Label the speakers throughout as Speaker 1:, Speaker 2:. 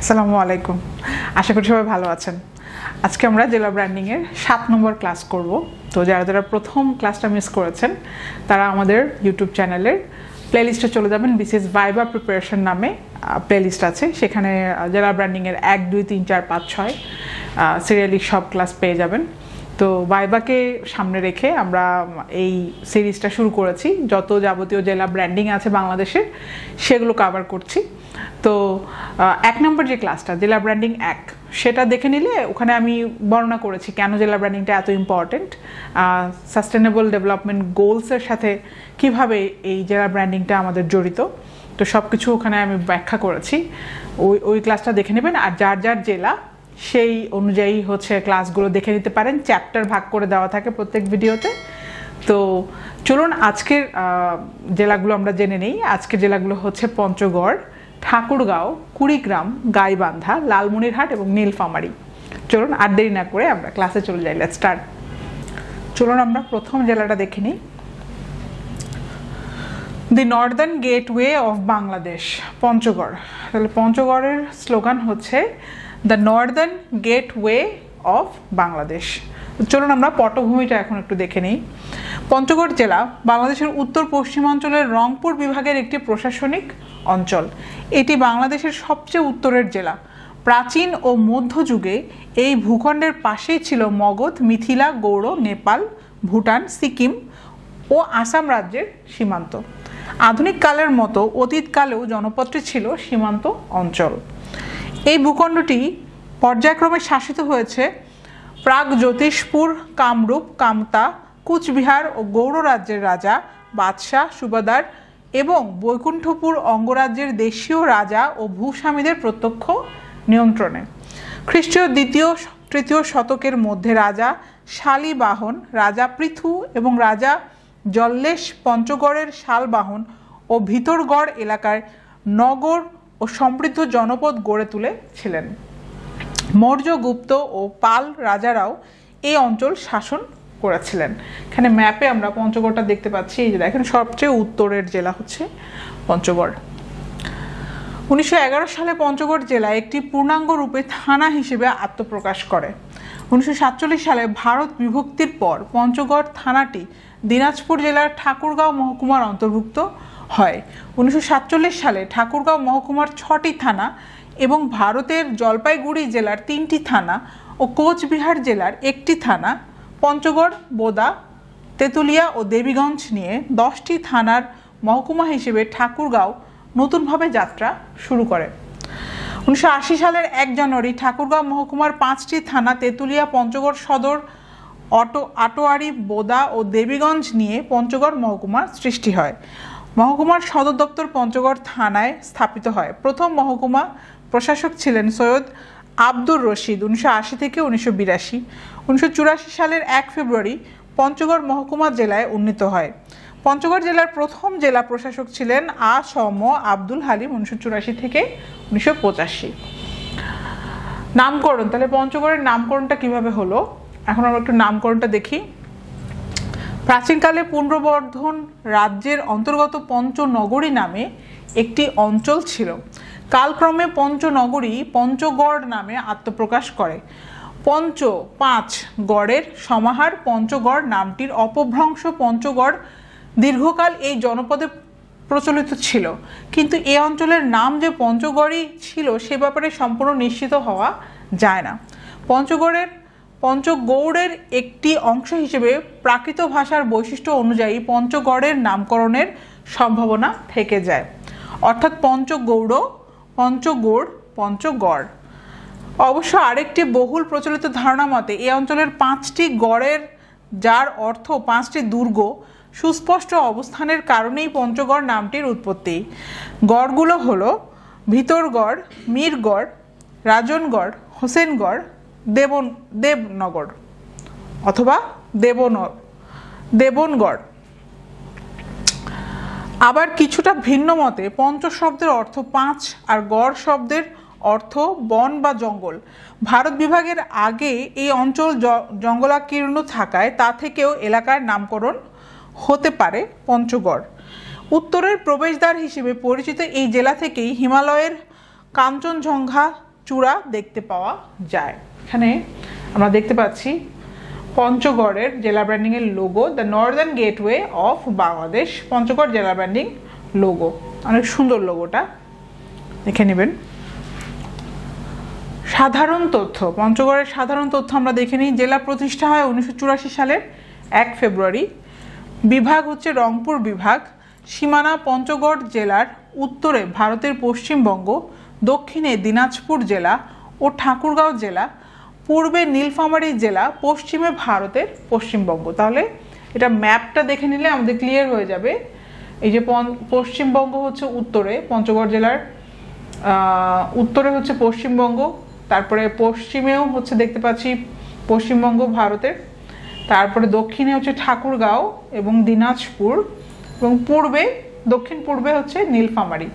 Speaker 1: আসসালামু আলাইকুম। আশা করি সবাই ভালো আছেন। আজকে আমরা জেলা ব্র্যান্ডিংয়ের 7 নম্বর ক্লাস করব। তো যারা প্রথম ক্লাসটা মিস করেছেন তারা আমাদের ইউটিউব চ্যানেলের প্লেলিস্টে চলে যাবেন। বিসিএস ভাইবা প্রিপারেশন নামে প্লেলিস্ট আছে, সেখানে জেলা ব্র্যান্ডিংয়ের 1, 2, 3, 4, 5, 6 সিরিয়ালি সব ক্লাস পেয়ে যাবেন। তো ভাইবাকে সামনে রেখে আমরা এই সিরিজটা শুরু করেছি। যত যাবতীয় জেলা ব্র্যান্ডিং আছে বাংলাদেশের সেগুলো কভার করছি। তো 1 নম্বর যে ক্লাসটা জেলা ব্র্যান্ডিং 1, সেটা দেখে নিলে ওখানে আমি বর্ণনা করেছি কেন জেলা ব্র্যান্ডিংটা এত ইম্পর্টেন্ট, সাস্টেনেবল ডেভেলপমেন্ট গোলসের সাথে কিভাবে এই জেলা ব্র্যান্ডিংটা আমাদের জড়িত। তো সব কিছু ওখানে আমি ব্যাখ্যা করেছি, ওই ক্লাসটা দেখে নেবেন। আর যার যার জেলা সেই অনুযায়ী ক্লাসগুলো দেখে নিতে পারেন। চ্যাপ্টার ভাগ করে দেওয়া থাকে প্রত্যেক ভিডিওতে। তো চলুন আজকের জেলাগুলো আমরা জেনে নিই। আজকের জেলাগুলো হচ্ছে পঞ্চগড়, ঠাকুরগাঁও, কুড়িগ্রাম, গাইবান্ধা, লালমনিরহাট এবং নীলফামারী। চলুন আর দেরি না করে আমরা ক্লাসে চলে যাই। Let's start. চলুন আমরা প্রথম জেলাটা দেখে নিই। The northern gateway of Bangladesh, Panchagarh. তাহলে পঞ্চগড়ের স্লোগান হচ্ছে the northern gateway of Bangladesh. চলুন আমরা পটভূমিটা এখন একটু দেখে নিই। পঞ্চগড় জেলা বাংলাদেশের উত্তর পশ্চিমাঞ্চলের রংপুর বিভাগের একটি প্রশাসনিক অঞ্চল। এটি বাংলাদেশের সবচেয়ে উত্তরের জেলা। প্রাচীন ও মধ্যযুগে এই ভূখণ্ডের পাশেই ছিল মগধ, মিথিলা, গৌড়, নেপাল, ভুটান, সিকিম ও আসাম রাজ্যের সীমান্ত। আধুনিক কালের মতো অতীতকালেও জনপদটি ছিল সীমান্ত অঞ্চল। এই ভূখণ্ডটি পর্যায়ক্রমে শাসিত হয়েছে প্রাগজ্যোতিষপুর, কামরূপ, কামতা, কুচবিহার ও গৌড় রাজ্যের রাজা, বাদশাহ, সুবাদার এবং বৈকুণ্ঠপুর অঙ্গরাজ্যের দেশীয় রাজা ও ভূস্বামীদের প্রত্যক্ষ নিয়ন্ত্রণে। খ্রিস্টীয় 2য়-3য় শতকের মধ্যে রাজা শালিবাহন, রাজা পৃথু এবং রাজা জল্লেশ পঞ্চগড়ের শালবাহন ও ভিতরগড় এলাকায় নগর ও সমৃদ্ধ জনপদ গড়ে তুলেছিলেন। মৌর্য, গুপ্ত ও পাল রাজারাও এই অঞ্চল শাসন করেছিলেন। এখানে ম্যাপে আমরা পঞ্চগড়টা দেখতে পাচ্ছি। এই যে দেখেন, সবচেয়ে উত্তরের জেলা হচ্ছে পঞ্চগড়। 1911 সালে পঞ্চগড় জেলা একটি পূর্ণাঙ্গ রূপে থানা হিসেবে আত্মপ্রকাশ করে। 1947 সালে ভারত বিভক্তির পর পঞ্চগড় থানাটি দিনাজপুর জেলার ঠাকুরগাঁও মহকুমার অন্তর্ভুক্ত হয়। 1947 সালে ঠাকুরগাঁও মহকুমার 6টি থানা এবং ভারতের জলপাইগুড়ি জেলার 3টি থানা ও কোচবিহার জেলার 1টি থানা, পঞ্চগড়, বোদা, তেঁতুলিয়া ও দেবীগঞ্জ নিয়ে 10টি থানার মহকুমা হিসেবে ঠাকুরগাঁও নতুনভাবে যাত্রা শুরু করে। 1980 সালের 1 জানুয়ারি ঠাকুরগাঁও মহকুমার 5টি থানা তেঁতুলিয়া, পঞ্চগড় সদর, আটোয়ারি, বোদা ও দেবীগঞ্জ নিয়ে পঞ্চগড় মহকুমার সৃষ্টি হয়। মহকুমার সদর দপ্তর পঞ্চগড় থানায় স্থাপিত হয়। প্রথম মহকুমা প্রশাসক ছিলেন সৈয়দ আব্দুর রশিদ 1980 থেকে 1982। 1984 সালের 1 ফেব্রুয়ারি পঞ্চগড় মহকুমা জেলায় উন্নীত হয়। পঞ্চগড় জেলার প্রথম জেলা প্রশাসক ছিলেন আ.স.ম. আব্দুল হালিম 1984 থেকে 1985। নামকরণ, তাহলে পঞ্চগড়ের নামকরণটা কিভাবে হলো এখন আমরা একটু নামকরণটা দেখি। প্রাচীনকালে পুণ্ড্রবর্ধন রাজ্যের অন্তর্গত পঞ্চনগরী নামে একটি অঞ্চল ছিল। কালক্রমে পঞ্চনগরী পঞ্চগড় নামে আত্মপ্রকাশ করে। 5 গড়ের সমাহার পঞ্চগড় নামটির অপভ্রংশ পঞ্চগড় দীর্ঘকাল এই জনপদে প্রচলিত ছিল, কিন্তু এই অঞ্চলের নাম যে পঞ্চগড়ই ছিল সে ব্যাপারে সম্পূর্ণ নিশ্চিত হওয়া যায় না। পঞ্চগৌড়ের একটি অংশ হিসেবে প্রাকৃত ভাষার বৈশিষ্ট্য অনুযায়ী পঞ্চগড়ের নামকরণের সম্ভাবনা থেকে যায়, অর্থাৎ পঞ্চগৌড়, পঞ্চগৌড়, পঞ্চগড়। অবশ্য আরেকটি বহুল প্রচলিত ধারণা মতে এই অঞ্চলের 5টি গড়ের, যার অর্থ 5টি দুর্গ, সুস্পষ্ট অবস্থানের কারণেই পঞ্চগড় নামটির উৎপত্তি। গড়গুলো হলো ভিতরগড়, মীরগড়, রাজনগড়, হোসেনগড়, দেবনগর অথবা দেবনগড়। আবার কিছুটা ভিন্ন মতে পঞ্চ শব্দের অর্থ 5 আর গড় শব্দের অর্থ বন বা জঙ্গল। ভারত বিভাগের আগে এই অঞ্চল জঙ্গলাকীর্ণ থাকায় তা থেকেও এলাকার নামকরণ হতে পারে পঞ্চগড়। উত্তরের প্রবেশদ্বার হিসেবে পরিচিত এই জেলা থেকেই হিমালয়ের কাঞ্চনজঙ্ঘা চূড়া দেখতে পাওয়া যায়। এখানে আমরা দেখতে পাচ্ছি পঞ্চগড়ের জেলা ব্র্যান্ডিংয়ের logo, the northern gateway of Bangladesh, Panchagarh জেলা ব্র্যান্ডিং লোগো। অনেক সুন্দর লোগোটা, দেখে নেবেন। সাধারণ তথ্য, পঞ্চগড়ের সাধারণ তথ্য আমরা দেখে নিই। জেলা প্রতিষ্ঠা হয় 1984 সালের 1 ফেব্রুয়ারি। বিভাগ হচ্ছে রংপুর বিভাগ। সীমানা পঞ্চগড় জেলার উত্তরে ভারতের পশ্চিমবঙ্গ, দক্ষিণে দিনাজপুর জেলা ও ঠাকুরগাঁও জেলা, পূর্বে নীলফামারী জেলা, পশ্চিমে ভারতের পশ্চিমবঙ্গ। তাহলে এটা ম্যাপটা দেখে নিলে আমাদের ক্লিয়ার হয়ে যাবে। এই যে পশ্চিমবঙ্গ হচ্ছে উত্তরে, পঞ্চগড় জেলার উত্তরে হচ্ছে পশ্চিমবঙ্গ, তারপরে পশ্চিমেও হচ্ছে দেখতে পাচ্ছি পশ্চিমবঙ্গ ভারতের, তারপরে দক্ষিণে হচ্ছে ঠাকুরগাঁও এবং দিনাজপুর, এবং পূর্বে দক্ষিণ পূর্বে হচ্ছে নীলফামারী।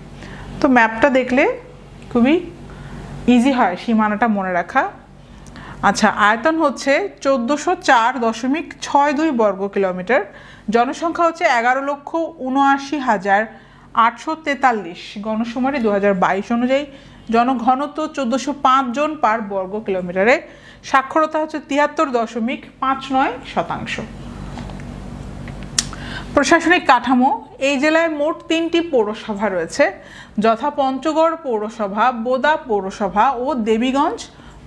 Speaker 1: তো ম্যাপটা দেখলে খুবই ইজি হয় সীমানাটা মনে রাখা। আচ্ছা, আয়তন হচ্ছে 1404.62 বর্গ কিলোমিটার। জনসংখ্যা হচ্ছে 11,79,843। গণশুমারি 2022 অনুযায়ী। জনঘনত্ব 1405 জন পার বর্গ কিলোমিটারে। সাক্ষরতা হচ্ছে 73.59%। প্রশাসনিক কাঠামো, এই জেলায় মোট 3টি পৌরসভা রয়েছে, যথা পঞ্চগড় পৌরসভা, বোদা পৌরসভা ও দেবীগঞ্জ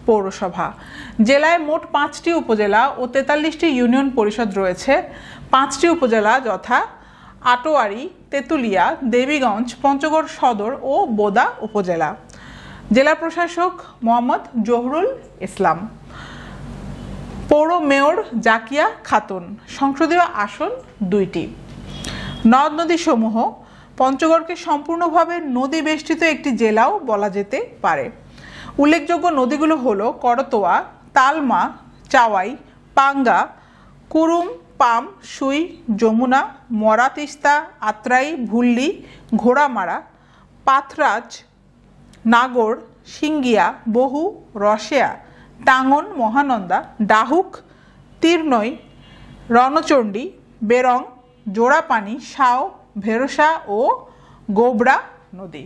Speaker 1: পৌরসভা। জেলায় মোট 5টি উপজেলা ও 43টি ইউনিয়ন পরিষদ রয়েছে। 5টি উপজেলা যথা আটোয়ারী, তেঁতুলিয়া, দেবীগঞ্জ, পঞ্চগড় সদর ও বোদা উপজেলা। জেলা প্রশাসক মোহাম্মদ জহুরুল ইসলাম। পৌর মেয়র জাকিয়া খাতুন। সংসদীয় আসন 2টি। নদ নদী সমূহ, পঞ্চগড়কে সম্পূর্ণভাবে নদী বেষ্টিত একটি জেলাও বলা যেতে পারে। উল্লেখযোগ্য নদীগুলো হলো করতোয়া, তালমা, চাওয়াই, পাঙ্গা, কুরুম, পাম, সুই, যমুনা, মরা, তিস্তা, আত্রাই, ভুল্লি, ঘোড়ামারা, পাথরাজ, নাগর, সিঙ্গিয়া, বহু, রসেয়া, টাঙ্গন, মহানন্দা, ডাহুক, তীর্ণই, রণচণ্ডী, বেরং, জোড়াপানি, শাও, ভেরসা ও গোবরা নদী।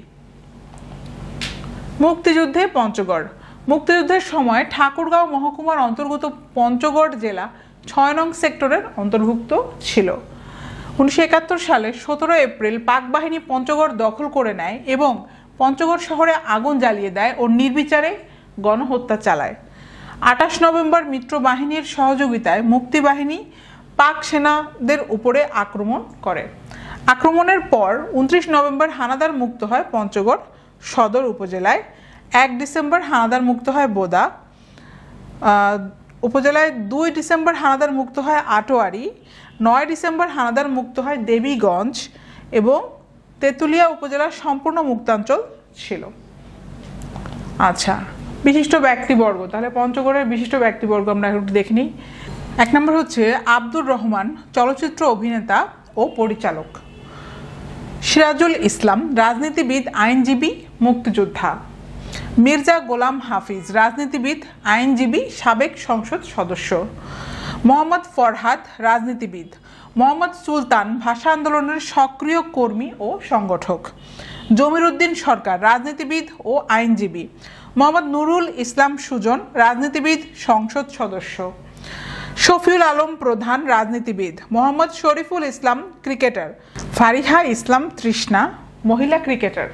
Speaker 1: মুক্তিযুদ্ধে পঞ্চগড়। মুক্তিযুদ্ধের সময় ঠাকুরগাঁও মহকুমার অন্তর্গত পঞ্চগড় জেলা 6 নং সেক্টরের অন্তর্ভুক্ত ছিল। 1971 সালের 17 এপ্রিল পাক বাহিনী পঞ্চগড় দখল করে নেয় এবং পঞ্চগড় শহরে আগুন জ্বালিয়ে দেয় ও নির্বিচারে গণহত্যা চালায়। 28 নভেম্বর মিত্র বাহিনীর সহযোগিতায় মুক্তিবাহিনী পাক সেনাদের উপরে আক্রমণ করে। আক্রমণের পর 29 নভেম্বর হানাদার মুক্ত হয় পঞ্চগড় সদর উপজেলায়। 1 ডিসেম্বর হানাদার মুক্ত হয় বোদা উপজেলায়। 2 ডিসেম্বর হানাদার মুক্ত হয় আটোয়ারী। 9 ডিসেম্বর হানাদার মুক্ত হয় দেবীগঞ্জ এবং তেঁতুলিয়া উপজেলার সম্পূর্ণ মুক্তাঞ্চল ছিল। আচ্ছা, বিশিষ্ট ব্যক্তিবর্গ। তাহলে পঞ্চগড়ের বিশিষ্ট ব্যক্তিবর্গ আমরা একটু দেখে নিই। 1 নম্বর হচ্ছে আব্দুর রহমান, চলচ্চিত্র অভিনেতা ও পরিচালক। সিরাজুল ইসলাম, রাজনীতিবিদ, আইনজীবী, মুক্তিযোদ্ধা। মির্জা গোলাম হাফিজ, রাজনীতিবিদ, আইনজীবী, সাবেক সংসদ সদস্য। মোহাম্মদ ফরহাদ, রাজনীতিবিদ। মোহাম্মদ সুলতান, ভাষা আন্দোলনের সক্রিয় কর্মী ও সংগঠক। জমির উদ্দিন সরকার, রাজনীতিবিদ ও আইনজীবী। মোহাম্মদ নুরুল ইসলাম সুজন, রাজনীতিবিদ, সংসদ সদস্য। শফিউল আলম প্রধান, রাজনীতিবিদ। মোহাম্মদ শরীফুল ইসলাম, ক্রিকেটার। ফারিহা ইসলাম তৃষ্ণা, মহিলা ক্রিকেটার।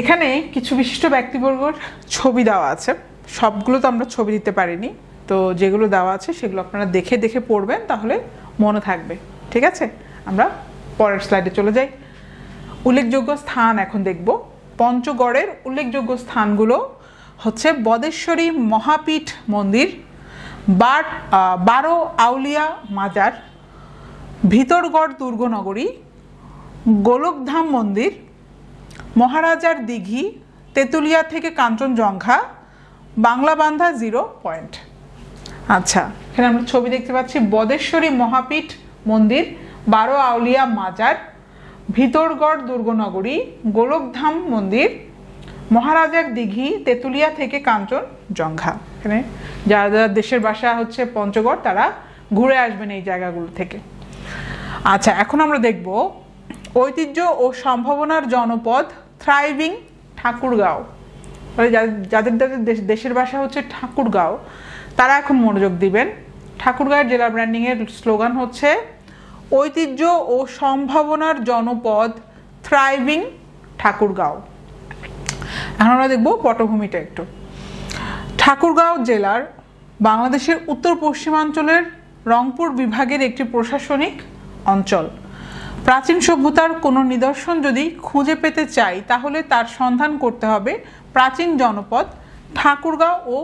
Speaker 1: এখানে কিছু বিশিষ্ট ব্যক্তিবর্গের ছবি দেওয়া আছে, সবগুলো তো আমরা ছবি দিতে পারিনি, তো যেগুলো দেওয়া আছে সেগুলো আপনারা দেখে দেখে পড়বেন, তাহলে মনে থাকবে। ঠিক আছে, আমরা পরের স্লাইডে চলে যাই। উল্লেখযোগ্য স্থান এখন দেখব। পঞ্চগড়ের উল্লেখযোগ্য স্থানগুলো হচ্ছে বদেশ্বরী মহাপীঠ মন্দির, 12 আউলিয়া মাজার, ভিতরগড় দুর্গনগরী, গোলকধাম মন্দির, মহারাজার দিঘি, তেঁতুলিয়া থেকে কাঞ্চনজঙ্ঘা, বাংলাবান্ধা 0 পয়েন্ট। আচ্ছা, এখানে আমরা ছবি দেখতে পাচ্ছি বদেশ্বরী মহাপীঠ মন্দির, 12 আউলিয়া মাজার, ভিতরগড় দুর্গনগরী, গোলকধাম মন্দির, মহারাজার দিঘি, তেঁতুলিয়া থেকে কাঞ্চনজঙ্ঘা। এখানে যারা যারা দেশের বাসা হচ্ছে পঞ্চগড়, তারা ঘুরে আসবেন এই জায়গাগুলো থেকে। আচ্ছা, এখন আমরা দেখব ঐতিহ্য ও সম্ভাবনার জনপদ, থ্রাইভিং ঠাকুরগাঁও। তাহলে যাদের দেশের ভাষা হচ্ছে ঠাকুরগাঁও তারা এখন মনোযোগ দিবেন। ঠাকুরগাঁওয়ের জেলা ব্র্যান্ডিংয়ের স্লোগান হচ্ছে ঐতিহ্য ও সম্ভাবনার জনপদ, থ্রাইভিং ঠাকুরগাঁও। এখন আমরা দেখব পটভূমিটা একটু। ঠাকুরগাঁও জেলার বাংলাদেশের উত্তর পশ্চিমাঞ্চলের রংপুর বিভাগের একটি প্রশাসনিক অঞ্চল। প্রাচীন সভ্যতার কোনো নিদর্শন যদি খুঁজে পেতে চাই তাহলে তার সন্ধান করতে হবে প্রাচীন জনপদ ঠাকুরগাঁও ও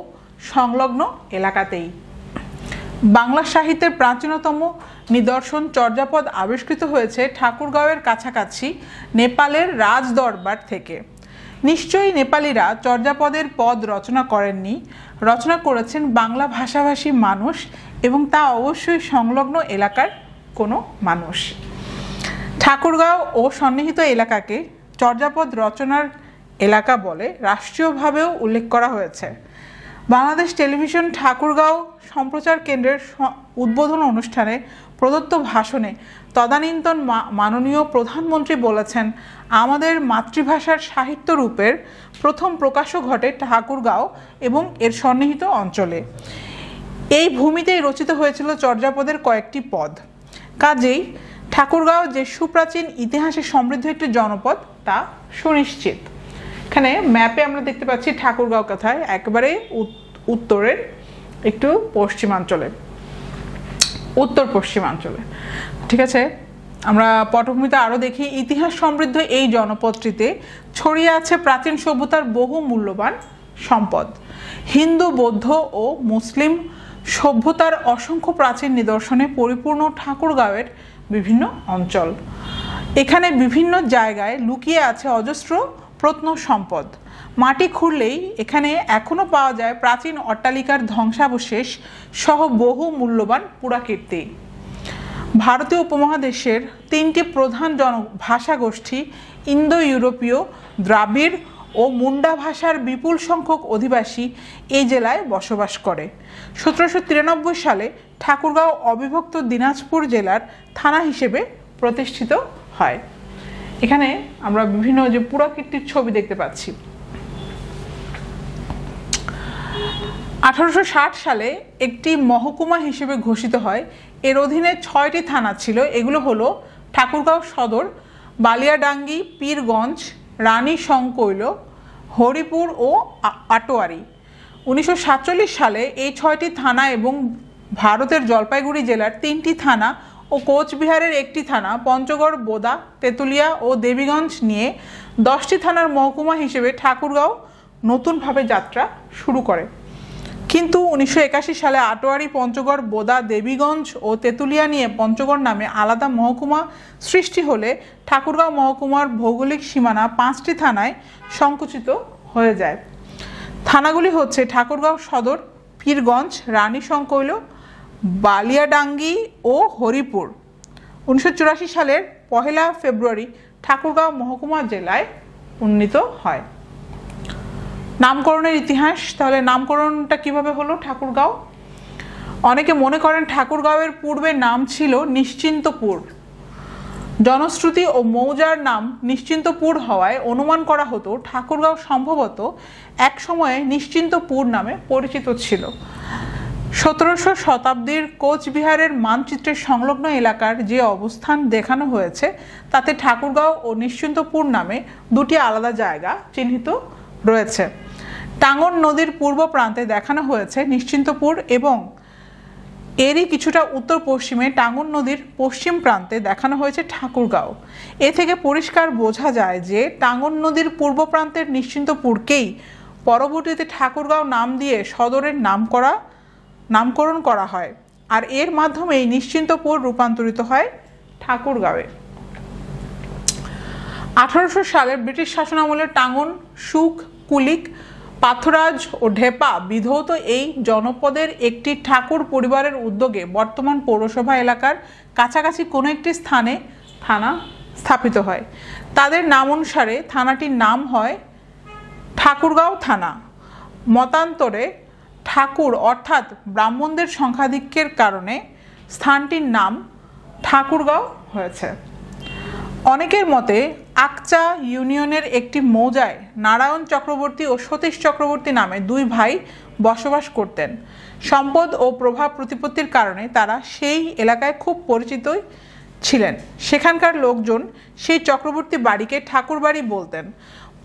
Speaker 1: সংলগ্ন এলাকাতেই। বাংলা সাহিত্যের প্রাচীনতম নিদর্শন চর্যাপদ আবিষ্কৃত হয়েছে ঠাকুরগাঁওয়ের কাছাকাছি নেপালের রাজদরবার থেকে। নিশ্চয়ই নেপালিরা চর্যাপদের পদ রচনা করেননি, রচনা করেছেন বাংলা ভাষাভাষী মানুষ এবং তা অবশ্যই সংলগ্ন এলাকার কোনো মানুষ। ঠাকুরগাঁও ও সন্নিহিত এলাকাকে চর্যাপদ রচনার এলাকা বলে রাষ্ট্রীয়ভাবেও উল্লেখ করা হয়েছে। বাংলাদেশ টেলিভিশন ঠাকুরগাঁও সম্প্রচার কেন্দ্রের উদ্বোধন অনুষ্ঠানে প্রদত্ত ভাষণে তদানীন্তন মাননীয় প্রধানমন্ত্রী বলেছেন, আমাদের মাতৃভাষার সাহিত্য রূপের প্রথম প্রকাশও ঘটে ঠাকুরগাঁও এবং এর সন্নিহিত অঞ্চলে। এই ভূমিতেই রচিত হয়েছিল চর্যাপদের কয়েকটি পদ। কাজেই ঠাকুরগাঁও যে সুপ্রাচীন ইতিহাসে সমৃদ্ধ একটি জনপদ তা সুনিশ্চিত। এখানে ম্যাপে আমরা দেখতে পাচ্ছি ঠাকুরগাঁও কোথায়, একেবারে উত্তরের একটু পশ্চিমাঞ্চলে, উত্তর পশ্চিমাঞ্চলে। ঠিক আছে, আমরা পটভূমিতে আরও দেখি। ইতিহাস সমৃদ্ধ এই জনপদটিতে ছড়িয়ে আছে প্রাচীন সভ্যতার বহু মূল্যবান সম্পদ। হিন্দু, বৌদ্ধ ও মুসলিম সভ্যতার অসংখ্য প্রাচীন নিদর্শনে পরিপূর্ণ ঠাকুরগাঁওয়ের বিভিন্ন অঞ্চল। এখানে বিভিন্ন জায়গায় লুকিয়ে আছে অজস্র প্রত্ন সম্পদ। মাটি খুঁড়লেই এখানে এখনও পাওয়া যায় প্রাচীন অট্টালিকার ধ্বংসাবশেষ সহ বহু মূল্যবান পুরাকীর্তি। ভারতীয় উপমহাদেশের তিনটি প্রধান ভাষাগোষ্ঠী ইন্দো ইউরোপীয়, দ্রাবিড় ও মুন্ডা ভাষার বিপুল সংখ্যক অধিবাসী এই জেলায় বসবাস করে। 1793 সালে ঠাকুরগাঁও অবিভক্ত দিনাজপুর জেলার থানা হিসেবে প্রতিষ্ঠিত হয়। এখানে আমরা বিভিন্ন যে পুরাকীর্তির ছবি দেখতে পাচ্ছি। 1860 সালে একটি মহকুমা হিসেবে ঘোষিত হয়। এর অধীনে 6টি থানা ছিল। এগুলো হলো ঠাকুরগাঁও সদর, বালিয়াডাঙ্গি, পীরগঞ্জ, রানী সংকৈল, হরিপুর ও আটোয়ারি। 1947 সালে এই 6টি থানা এবং ভারতের জলপাইগুড়ি জেলার 3টি থানা ও কোচবিহারের একটি থানা, পঞ্চগড়, বোদা, তেঁতুলিয়া ও দেবীগঞ্জ নিয়ে 10টি থানার মহকুমা হিসেবে ঠাকুরগাঁও নতুনভাবে যাত্রা শুরু করে। কিন্তু 1981 সালে আটোয়ারি, পঞ্চগড়, বোদা, দেবীগঞ্জ ও তেঁতুলিয়া নিয়ে পঞ্চগড় নামে আলাদা মহকুমা সৃষ্টি হলে ঠাকুরগাঁও মহকুমার ভৌগোলিক সীমানা 5টি থানায় সংকুচিত হয়ে যায়। থানাগুলি হচ্ছে ঠাকুরগাঁও সদর, পীরগঞ্জ, রানী সংকৈল, বালিয়াডাঙ্গি ও হরিপুর। 1984 সালের 1 ফেব্রুয়ারি ঠাকুরগাঁও মহকুমা জেলায় উন্নীত হয়। নামকরণের ইতিহাস, তাহলে নামকরণটা কিভাবে হলো ঠাকুরগাঁও? অনেকে মনে করেন ঠাকুরগাঁওয়ের পূর্বে নাম ছিল নিশ্চিন্তপুর। জনশ্রুতি ও মৌজার নাম নিশ্চিন্তপুর হওয়ায় অনুমান করা হতো ঠাকুরগাঁও সম্ভবত এক সময়ে নিশ্চিন্তপুর নামে পরিচিত ছিল। 17শো শতাব্দীর কোচবিহারের মানচিত্রের সংলগ্ন এলাকার যে অবস্থান দেখানো হয়েছে তাতে ঠাকুরগাঁও ও নিশ্চিন্তপুর নামে দুটি আলাদা জায়গা চিহ্নিত রয়েছে। টাঙ্গন নদীর পূর্ব প্রান্তে দেখানো হয়েছে নিশ্চিন্তপুর এবং এরই কিছুটা উত্তর পশ্চিমে টাঙ্গন নদীর পশ্চিম প্রান্তে দেখানো হয়েছে ঠাকুরগাঁও। এ থেকে পরিষ্কার বোঝা যায় যে টাঙ্গন নদীর পূর্ব প্রান্তের নিশ্চিন্তপুরকেই পরবর্তীতে ঠাকুরগাঁও নাম দিয়ে সদরের নামকরণ করা হয়, আর এর মাধ্যমেই নিশ্চিন্তপুর রূপান্তরিত হয় ঠাকুরগাঁওয়ে। 1800 সালের ব্রিটিশ শাসনামলে টাঙ্গন, সুখ, কুলিক, পাথরাজ ও ঢেপা বিধৌত এই জনপদের একটি ঠাকুর পরিবারের উদ্যোগে বর্তমান পৌরসভা এলাকার কাছাকাছি কোনো একটি স্থানে থানা স্থাপিত হয়। তাদের নাম অনুসারে থানাটির নাম হয় ঠাকুরগাঁও থানা। মতান্তরে ঠাকুর অর্থাৎ ব্রাহ্মণদের সংখ্যাধিক্যের কারণে স্থানটির নাম ঠাকুরগাঁও হয়েছে। অনেকের মতে আকচা ইউনিয়নের একটি মৌজায় নারায়ণ চক্রবর্তী ও সতীশ চক্রবর্তী নামে দুই ভাই বসবাস করতেন। সম্পদ ও প্রভাব প্রতিপত্তির কারণে তারা সেই এলাকায় খুব পরিচিত ছিলেন। সেখানকার লোকজন সেই চক্রবর্তী বাড়িকে ঠাকুর বাড়ি বলতেন।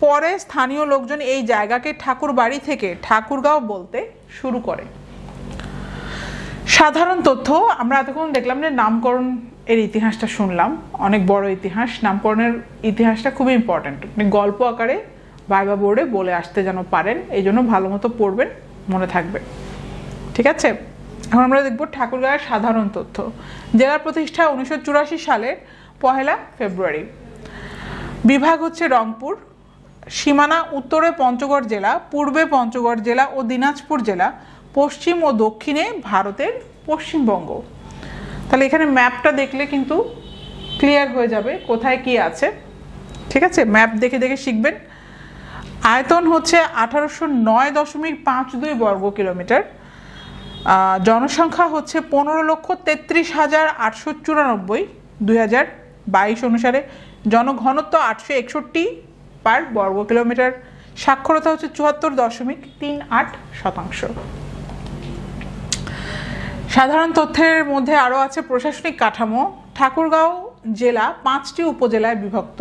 Speaker 1: পরে স্থানীয় লোকজন এই জায়গাকে ঠাকুর বাড়ি থেকে ঠাকুরগাঁও বলতে শুরু করে। সাধারণ তথ্য, আমরা এতক্ষণ দেখলাম যে নামকরণ এর ইতিহাসটা শুনলাম, অনেক বড় ইতিহাস। নামকরণের ইতিহাসটা খুবই ইম্পর্ট্যান্ট, আপনি গল্প আকারে ভাইবা বোর্ডে বলে আসতে যেন পারেন, এই জন্য ভালো মতো পড়বেন, মনে থাকবে। ঠিক আছে, এখন আমরা দেখব ঠাকুরগাঁওয়ের সাধারণ তথ্য। জেলা প্রতিষ্ঠা 1984 সালের 1 ফেব্রুয়ারি। বিভাগ হচ্ছে রংপুর। সীমানা উত্তরে পঞ্চগড় জেলা, পূর্বে পঞ্চগড় জেলা ও দিনাজপুর জেলা, পশ্চিম ও দক্ষিণে ভারতের পশ্চিমবঙ্গ। তাহলে এখানে ম্যাপটা দেখলে কিন্তু ক্লিয়ার হয়ে যাবে কোথায় কি আছে। ঠিক আছে, ম্যাপ দেখে দেখে শিখবেন। আয়তন হচ্ছে 1809.52 বর্গ কিলোমিটার। জনসংখ্যা হচ্ছে 15,33,894 2022 অনুসারে। জনঘনত্ব 861 পার বর্গ কিলোমিটার। সাক্ষরতা হচ্ছে 74.38%। সাধারণ তথ্যের মধ্যে আরও আছে প্রশাসনিক কাঠামো। ঠাকুরগাঁও জেলা 5টি উপজেলায় বিভক্ত।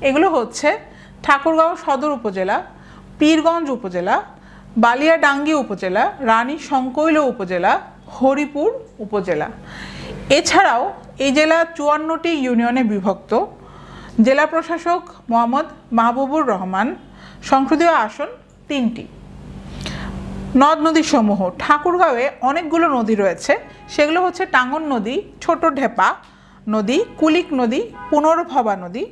Speaker 1: এগুলো হচ্ছে ঠাকুরগাঁও সদর উপজেলা, পীরগঞ্জ উপজেলা, বালিয়াডাঙ্গি উপজেলা, রানী সংকৈল উপজেলা, হরিপুর উপজেলা। এছাড়াও এই জেলা 54টি ইউনিয়নে বিভক্ত। জেলা প্রশাসক মোহাম্মদ মাহবুবুর রহমান। সংসদীয় আসন 3টি। নদ নদী সমূহ, ঠাকুরগাঁওয়ে অনেকগুলো নদী রয়েছে, সেগুলো হচ্ছে টাঙ্গন নদী, ছোট ঢেপা নদী, কুলিক নদী, পুনর্ভবা নদী,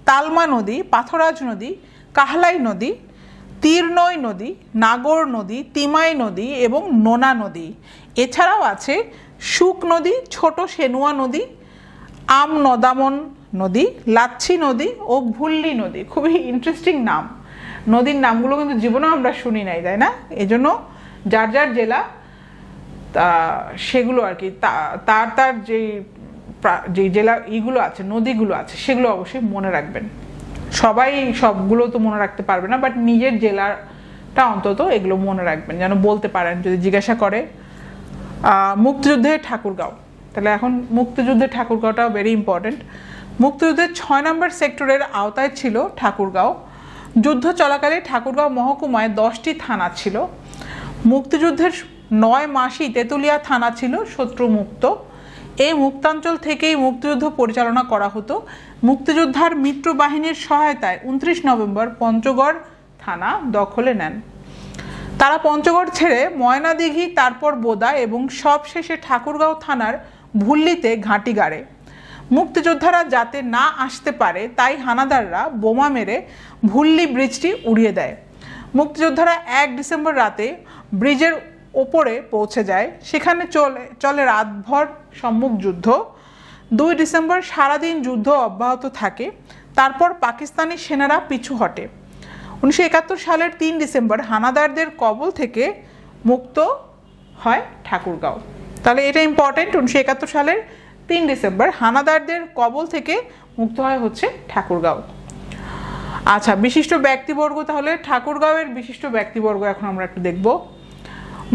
Speaker 1: তালমা নদী, পাথরাজ নদী, কাহলাই নদী, তীরনৈ নদী, নাগর নদী, তিমাই নদী এবং নোনা নদী। এছাড়াও আছে শুক নদী, ছোট সেনুয়া নদী, আমনদামন নদী, লাচ্ছি নদী ও ভুল্লি নদী। খুবই ইন্টারেস্টিং নাম, নদীর নামগুলো কিন্তু জীবনেও আমরা শুনি নাই, তাই না? এজন্য যার যার জেলা সেগুলো আর কি তার যে জেলা ইগুলো আছে, নদীগুলো আছে, সেগুলো অবশ্যই মনে রাখবেন। সবাই সবগুলো তো মনে রাখতে পারবে না, বাট নিজের জেলাটা অন্তত এগুলো মনে রাখবেন, যেন বলতে পারেন যদি জিজ্ঞাসা করে। মুক্তিযুদ্ধের ঠাকুরগাঁও, তাহলে এখন মুক্তিযুদ্ধের ঠাকুরগাঁওটাও ভেরি ইম্পর্টেন্ট। মুক্তিযুদ্ধের 6 নম্বর সেক্টরের আওতায় ছিল ঠাকুরগাঁও। যুদ্ধ চলাকালে ঠাকুরগাঁও মহকুমায় 10টি থানা ছিল। মুক্তিযুদ্ধের 9 মাসই তেঁতুলিয়া থানা ছিল শত্রুমুক্ত। এই মুক্তাঞ্চল থেকেই মুক্তিযুদ্ধ পরিচালনা করা হতো। মুক্তিযোদ্ধার মিত্র বাহিনীর সহায়তায় 29 নভেম্বর পঞ্চগড় থানা দখলে নেন। তারা পঞ্চগড় ছেড়ে ময়নাদিঘি, তারপর বোদা এবং সবশেষে ঠাকুরগাঁও থানার ভুল্লিতে ঘাঁটি গাড়ে। মুক্তিযোদ্ধারা যাতে না আসতে পারে তাই হানাদাররা বোমা মেরে ভুল্লি ব্রিজটি উড়িয়ে দেয়। মুক্তিযোদ্ধারা 1 ডিসেম্বর রাতে ব্রিজের ওপরে পৌঁছে যায়। সেখানে চলে রাতভর সম্মুখ যুদ্ধ। 2 ডিসেম্বর সারাদিন যুদ্ধ অব্যাহত থাকে। তারপর পাকিস্তানি সেনারা পিছু হটে। 1971 সালের 3 ডিসেম্বর হানাদারদের কবল থেকে মুক্ত হয় ঠাকুরগাঁও। তাহলে এটা ইম্পর্টেন্ট, 1971 সালের 3 ডিসেম্বর হানাদারদের কবল থেকে মুক্ত হয় হচ্ছে ঠাকুরগাঁও। আচ্ছা, বিশিষ্ট ব্যক্তিবর্গ, তাহলে ঠাকুরগাঁওয়ের বিশিষ্ট ব্যক্তিবর্গ এখন আমরা একটু দেখব।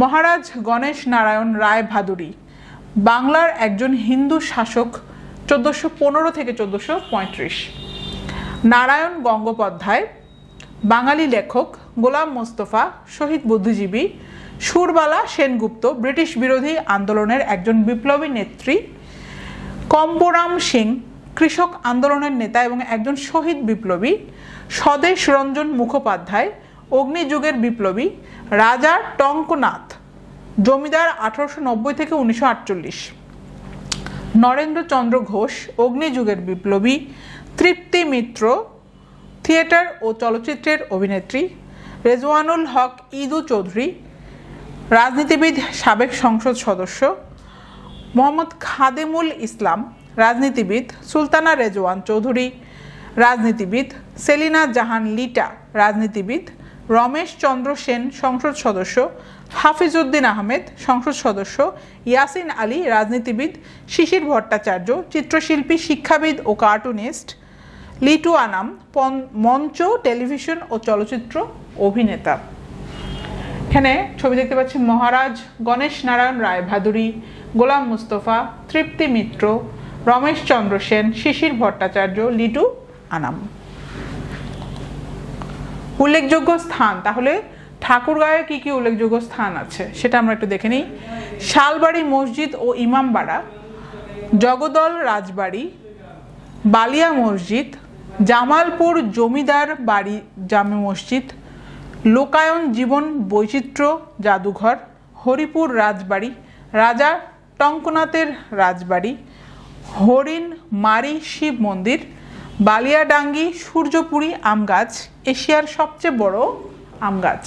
Speaker 1: মহারাজ গণেশ নারায়ণ রায় ভাদুরী বাংলার একজন হিন্দু শাসক, 1415 থেকে 1435। নারায়ণ গঙ্গোপাধ্যায় বাঙালি লেখক। গোলাম মোস্তফা শহীদ বুদ্ধিজীবী। সুরবালা সেনগুপ্ত ব্রিটিশ বিরোধী আন্দোলনের একজন বিপ্লবী নেত্রী। কম্বোরাম সিং কৃষক আন্দোলনের নেতা এবং একজন শহীদ বিপ্লবী। স্বদেশ রঞ্জন মুখোপাধ্যায় অগ্নিযুগের বিপ্লবী। রাজা টঙ্কনাথ জমিদার 1890 থেকে 1948। নরেন্দ্রচন্দ্র ঘোষ অগ্নিযুগের বিপ্লবী। তৃপ্তি মিত্র থিয়েটার ও চলচ্চিত্রের অভিনেত্রী। রেজওয়ানুল হক ইদু চৌধুরী রাজনীতিবিদ, সাবেক সংসদ সদস্য। মোহাম্মদ খাদেমুল ইসলাম রাজনীতিবিদ। সুলতানা রেজওয়ান চৌধুরী রাজনীতিবিদ। সেলিনা জাহান লিটা রাজনীতিবিদ। রমেশ চন্দ্র সেন সংসদ সদস্য। হাফিজউদ্দিন আহমেদ সংসদ সদস্য। ইয়াসিন আলী রাজনীতিবিদ। শিশির ভট্টাচার্য চিত্রশিল্পী, শিক্ষাবিদ ও কার্টুনিস্ট। লিটু আনাম মঞ্চ, টেলিভিশন ও চলচ্চিত্র অভিনেতা। এখানে ছবি দেখতে পাচ্ছি মহারাজ, গণেশ নারায়ণ রায় ভাদুরী, গোলাম মুস্তফা, তৃপ্তি মিত্র, রমেশ চন্দ্র সেন, শিশির ভট্টাচার্য, লিটু আনাম। উল্লেখযোগ্য স্থান, তাহলে ঠাকুরগাঁয়ে কি কি উল্লেখযোগ্য স্থান আছে সেটা আমরা একটু দেখে নিই। শালবাড়ি মসজিদ ও ইমামবাড়া, জগদল রাজবাড়ি, বালিয়া মসজিদ, জামালপুর জমিদার বাড়ি জামে মসজিদ, লোকায়ন জীবন বৈচিত্র্য জাদুঘর, হরিপুর রাজবাড়ি, রাজা টঙ্কনাথের রাজবাড়ি, হরিণ মারি শিব মন্দির, বালিয়াডাঙ্গি সূর্যপুরী আম গাছ, এশিয়ার সবচেয়ে বড় আম গাছ।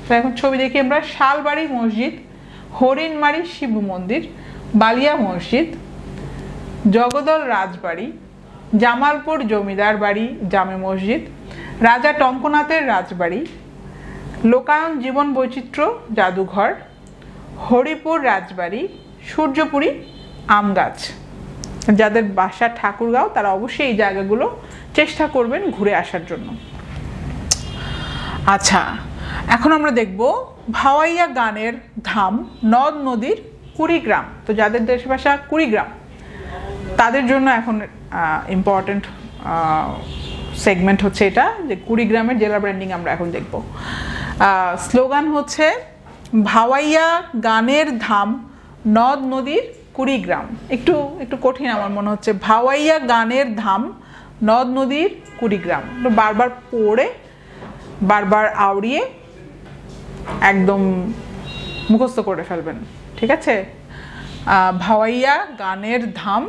Speaker 1: তো এখন ছবি দেখি আমরা। শালবাড়ি মসজিদ, হরিণমারি শিব মন্দির, বালিয়া মসজিদ, জগদল রাজবাড়ি, জামালপুর জমিদার বাড়ি জামে মসজিদ, রাজা টঙ্কনাথের রাজবাড়ি, লোকায়ন জীবন বৈচিত্র্য জাদুঘর, হরিপুর রাজবাড়ি, সূর্যপুরী আম গাছ। যাদের বাসা ঠাকুরগাঁও তারা অবশ্যই এই জায়গাগুলো চেষ্টা করবেন ঘুরে আসার জন্য। আচ্ছা, এখন আমরা দেখব ভাওয়াইয়া গানের ধাম, নদ নদীর কুড়িগ্রাম। তো যাদের দেশ ভাষা কুড়িগ্রাম তাদের জন্য এখন ইম্পর্টেন্ট সেগমেন্ট হচ্ছে এটা, যে কুড়িগ্রামের জেলা ব্র্যান্ডিং আমরা এখন দেখব। স্লোগান হচ্ছে ভাওয়াইয়া গানের ধাম, নদ নদীর কুড়িগ্রাম। একটু একটু কঠিন আমার মনে হচ্ছে। ভাওয়াইয়া গানের ধাম, নদ নদীর কুড়িগ্রাম। বারবার পড়ে বারবার আওড়িয়ে একদম মুখস্থ করে ফেলবেন, ঠিক আছে? ভাওয়াইয়া গানের ধাম,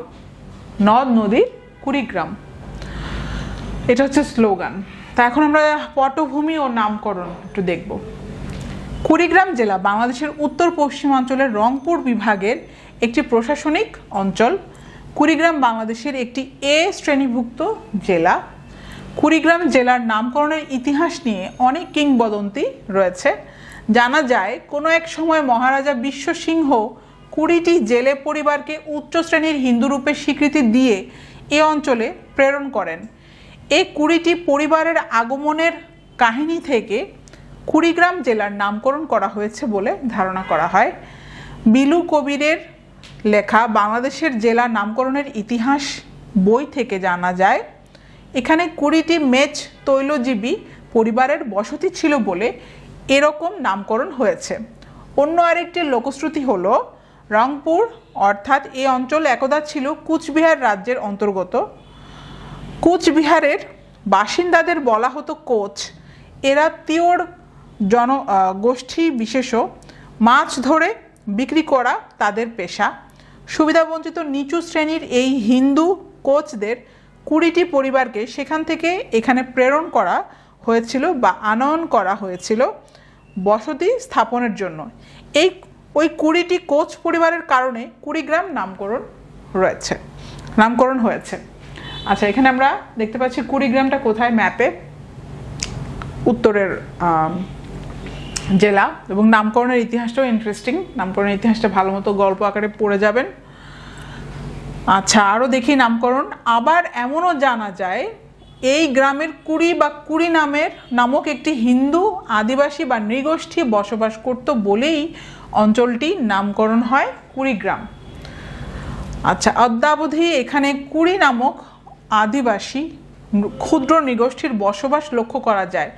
Speaker 1: নদ নদীর কুড়িগ্রাম, এটা হচ্ছে স্লোগান। তা এখন আমরা পটভূমি ও নামকরণ একটু দেখব। কুড়িগ্রাম জেলা বাংলাদেশের উত্তর পশ্চিমাঞ্চলের রংপুর বিভাগের একটি প্রশাসনিক অঞ্চল। কুড়িগ্রাম বাংলাদেশের একটি এ শ্রেণীভুক্ত জেলা। কুড়িগ্রাম জেলার নামকরণের ইতিহাস নিয়ে অনেক কিংবদন্তি রয়েছে। জানা যায় কোনো এক সময় মহারাজা বিশ্ব সিংহ 20টি জেলে পরিবারকে উচ্চ শ্রেণীর হিন্দু রূপে স্বীকৃতি দিয়ে এ অঞ্চলে প্রেরণ করেন। এই 20টি পরিবারের আগমনের কাহিনী থেকে কুড়িগ্রাম জেলার নামকরণ করা হয়েছে বলে ধারণা করা হয়। বিলু কবিরের লেখা বাংলাদেশের জেলা নামকরণের ইতিহাস বই থেকে জানা যায় এখানে 20টি মেচ তৈলজীবী পরিবারের বসতি ছিল বলে এরকম নামকরণ হয়েছে। অন্য আরেকটি লোকশ্রুতি হলো রংপুর অর্থাৎ এই অঞ্চল একদা ছিল কুচবিহার রাজ্যের অন্তর্গত। কুচবিহারের বাসিন্দাদের বলা হতো কোচ। এরা তিওড় জনগোষ্ঠী বিশেষ, মাছ ধরে বিক্রি করা তাদের পেশা। সুবিধাবঞ্চিত নিচু শ্রেণীর এই হিন্দু কোচদের 20টি পরিবারকে সেখান থেকে এখানে প্রেরণ করা হয়েছিল বা আনয়ন করা হয়েছিল বসতি স্থাপনের জন্য। ওই 20টি কোচ পরিবারের কারণে কুড়িগ্রাম নামকরণ হয়েছে। আচ্ছা, এখানে আমরা দেখতে পাচ্ছি কুড়িগ্রামটা কোথায় ম্যাপে, উত্তরের জেলা, এবং নামকরণের ইতিহাসটাও ইন্টারেস্টিং। নামকরণের ইতিহাসটা ভালো মতো গল্প আকারে পড়ে যাবেন। আচ্ছা, আরও দেখি নামকরণ। আবার এমনও জানা যায় এই গ্রামের কুড়ি বা কুড়ি নামক একটি হিন্দু আদিবাসী বা নৃগোষ্ঠী বসবাস করত বলেই অঞ্চলটি নামকরণ হয় কুড়িগ্রাম। আচ্ছা, অদ্যাবধি এখানে কুড়ি নামক আদিবাসী ক্ষুদ্র নৃগোষ্ঠীর বসবাস লক্ষ্য করা যায়।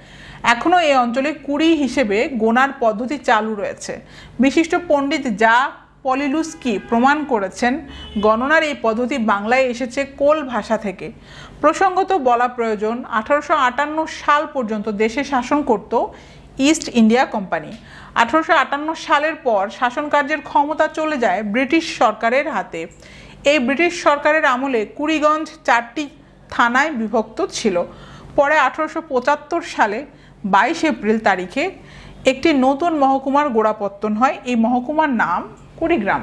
Speaker 1: এখনও এই অঞ্চলে কুড়ি হিসেবে গোনার পদ্ধতি চালু রয়েছে। বিশিষ্ট পণ্ডিত যা পলিলুস্কি প্রমাণ করেছেন গণনার এই পদ্ধতি বাংলায় এসেছে কোল ভাষা থেকে। প্রসঙ্গত বলা প্রয়োজন 1858 সাল পর্যন্ত দেশে শাসন করত ইস্ট ইন্ডিয়া কোম্পানি। 1858 সালের পর শাসন কার্যের ক্ষমতা চলে যায় ব্রিটিশ সরকারের হাতে। এই ব্রিটিশ সরকারের আমলে কুড়িগঞ্জ 4টি থানায় বিভক্ত ছিল। পরে 1875 সালে 22 এপ্রিল তারিখে একটি নতুন মহকুমার গোড়াপত্তন হয়। এই মহকুমার নাম কুড়িগ্রাম।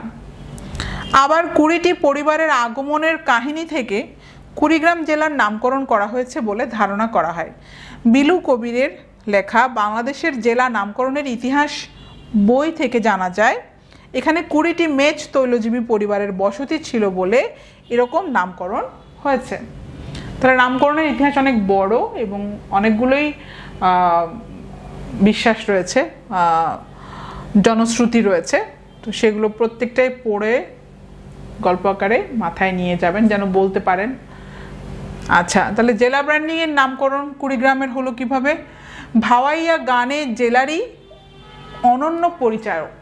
Speaker 1: আবার 20টি পরিবারের আগমনের কাহিনী থেকে কুড়িগ্রাম জেলার নামকরণ করা হয়েছে বলে ধারণা করা হয়। বিলু কবিরের লেখা বাংলাদেশের জেলা নামকরণের ইতিহাস বই থেকে জানা যায় এখানে 20টি মেচ তৈলজীবী পরিবারের বসতি ছিল বলে এরকম নামকরণ হয়েছে। তাহলে নামকরণের ইতিহাস অনেক বড় এবং অনেকগুলোই বিশ্বাস রয়েছে, জনশ্রুতি রয়েছে। তো সেগুলো প্রত্যেকটাই পড়ে গল্প আকারে মাথায় নিয়ে যাবেন যেন বলতে পারেন। আচ্ছা, তাহলে জেলা ব্র্যান্ডিংয়ের নামকরণ কুড়িগ্রামের হলো কিভাবে? ভাওয়াইয়া গানের জেলারই অনন্য পরিচায়ক।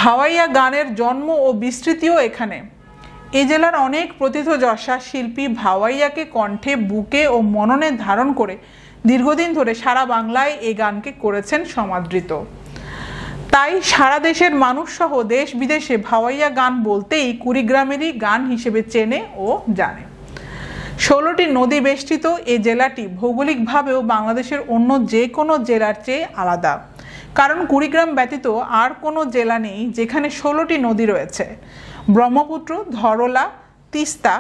Speaker 1: ভাওয়াইয়া গানের জন্ম ও বিস্তৃতিও এখানে। এই জেলার অনেক প্রথিতযশা শিল্পী ভাওয়াইয়াকে কণ্ঠে, বুকে ও মননে ধারণ করে দীর্ঘদিন ধরে সারা বাংলায় এই গানকে করেছেন সমাদৃত। তাই সারা দেশের মানুষ সহ দেশ বিদেশে ভাওয়াইয়া গান বলতেই কুড়িগ্রামেরই গান হিসেবে চেনে ও জানে। 16টি নদী বেষ্টিত এই জেলাটি ভৌগোলিকভাবেও বাংলাদেশের অন্য যে কোনো জেলার চেয়ে আলাদা, কারণ কুড়িগ্রাম ব্যতীত আর কোনো জেলা নেই যেখানে 16টি নদী রয়েছে। ব্রহ্মপুত্র, ধরলা, তিস্তা,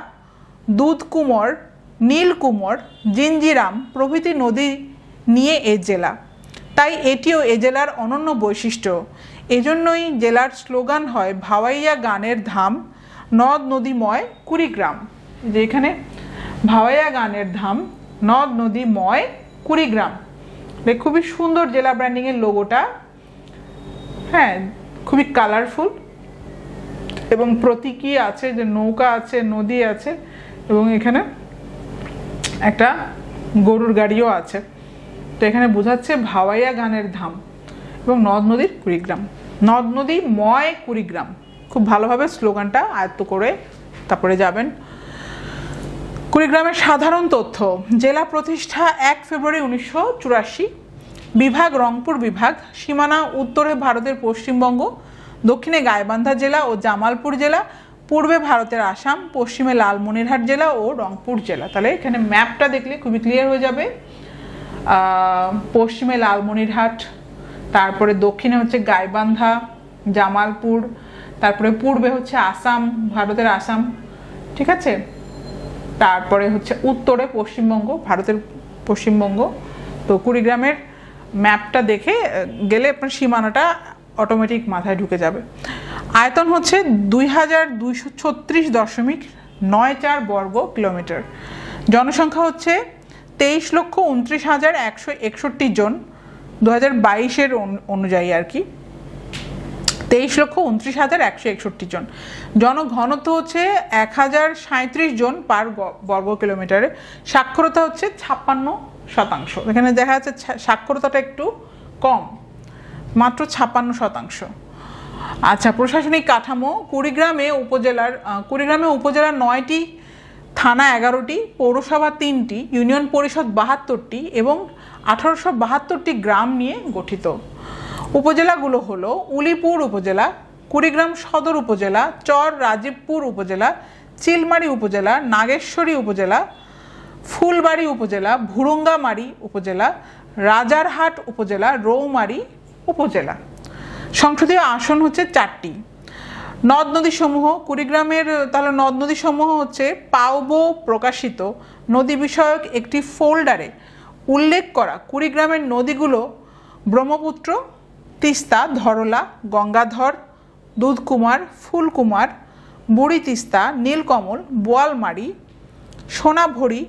Speaker 1: দুধকুমর, নীলকুমর, জিঞ্জিরাম প্রভৃতি নদী নিয়ে এই জেলা। তাই এটিও এ জেলার অনন্য বৈশিষ্ট্য। এজন্যই জেলার স্লোগান হয় ভাওয়াইয়া গানের ধাম, নদ নদীময় কুড়িগ্রাম। যেখানে ভাওয়াইয়া গানের ধাম, নদ নদীময় কুড়িগ্রাম। খুবই সুন্দর জেলা ব্র্যান্ডিংয়ের লোগোটা, হ্যাঁ, খুবই কালারফুল এবং প্রতীকী আছে, যে নৌকা আছে, নদী আছে এবং এখানে একটা গরুর গাড়িও আছে। তো এখানে বোঝাচ্ছে ভাওয়াইয়া গানের ধাম এবং নদ নদীর কুড়িগ্রাম, নদ নদী ময় কুড়িগ্রাম। খুব ভালোভাবে স্লোগানটা আয়ত্ত করে তারপরে যাবেন। কুড়িগ্রামের সাধারণ তথ্য: জেলা প্রতিষ্ঠা 1 ফেব্রুয়ারি 1984, বিভাগ রংপুর বিভাগ, সীমানা উত্তরে ভারতের পশ্চিমবঙ্গ, দক্ষিণে গাইবান্ধা জেলা ও জামালপুর জেলা, পূর্বে ভারতের আসাম, পশ্চিমে লালমনিরহাট জেলা ও রংপুর জেলা। তাহলে এখানে ম্যাপটা দেখলে খুবই ক্লিয়ার হয়ে যাবে। পশ্চিমে লালমনিরহাট, তারপরে দক্ষিণে হচ্ছে গাইবান্ধা, জামালপুর, তারপরে পূর্বে হচ্ছে আসাম, ভারতের আসাম, ঠিক আছে। তারপরে হচ্ছে উত্তরে পশ্চিমবঙ্গ, ভারতের পশ্চিমবঙ্গ। তো কুড়িগ্রামের ম্যাপটা দেখে গেলে আপনার সীমানাটা অটোমেটিক মাথায় ঢুকে যাবে। আয়তন হচ্ছে 2236.94 বর্গ কিলোমিটার। জনসংখ্যা হচ্ছে 23,29,161 জন, 2022-এর অনুযায়ী আর কি, 23,29,161 জন। জনঘনত্ব হচ্ছে 1037 জন পার বর্গ কিলোমিটারে। সাক্ষরতা হচ্ছে 56%। এখানে দেখা যাচ্ছে সাক্ষরতাটা একটু কম, মাত্র 56%। আচ্ছা, প্রশাসনিক কাঠামো: কুড়িগ্রামে উপজেলার 9টি, থানা 11টি, পৌরসভা 3টি, ইউনিয়ন পরিষদ 72টি এবং 1872টি গ্রাম নিয়ে গঠিত। উপজেলাগুলো হলো উলিপুর উপজেলা, কুড়িগ্রাম সদর উপজেলা, চর রাজীবপুর উপজেলা, চিলমারি উপজেলা, নাগেশ্বরী উপজেলা, ফুলবাড়ি উপজেলা, ভুরুঙ্গামারি উপজেলা, রাজারহাট উপজেলা, রৌমারী উপজেলা। সংসদীয় আসন হচ্ছে 4টি। নদ নদীসমূহ: কুড়িগ্রামের তাহলে নদ নদীসমূহ হচ্ছে পাওবো প্রকাশিত নদী বিষয়ক একটি ফোল্ডারে উল্লেখ করা কুড়িগ্রামের নদীগুলো ব্রহ্মপুত্র, তিস্তা, ধরলা, গঙ্গাধর, দুধকুমার, ফুলকুমার, বুড়ি তিস্তা, নীলকমল, বোয়ালমারি, সোনাভরি,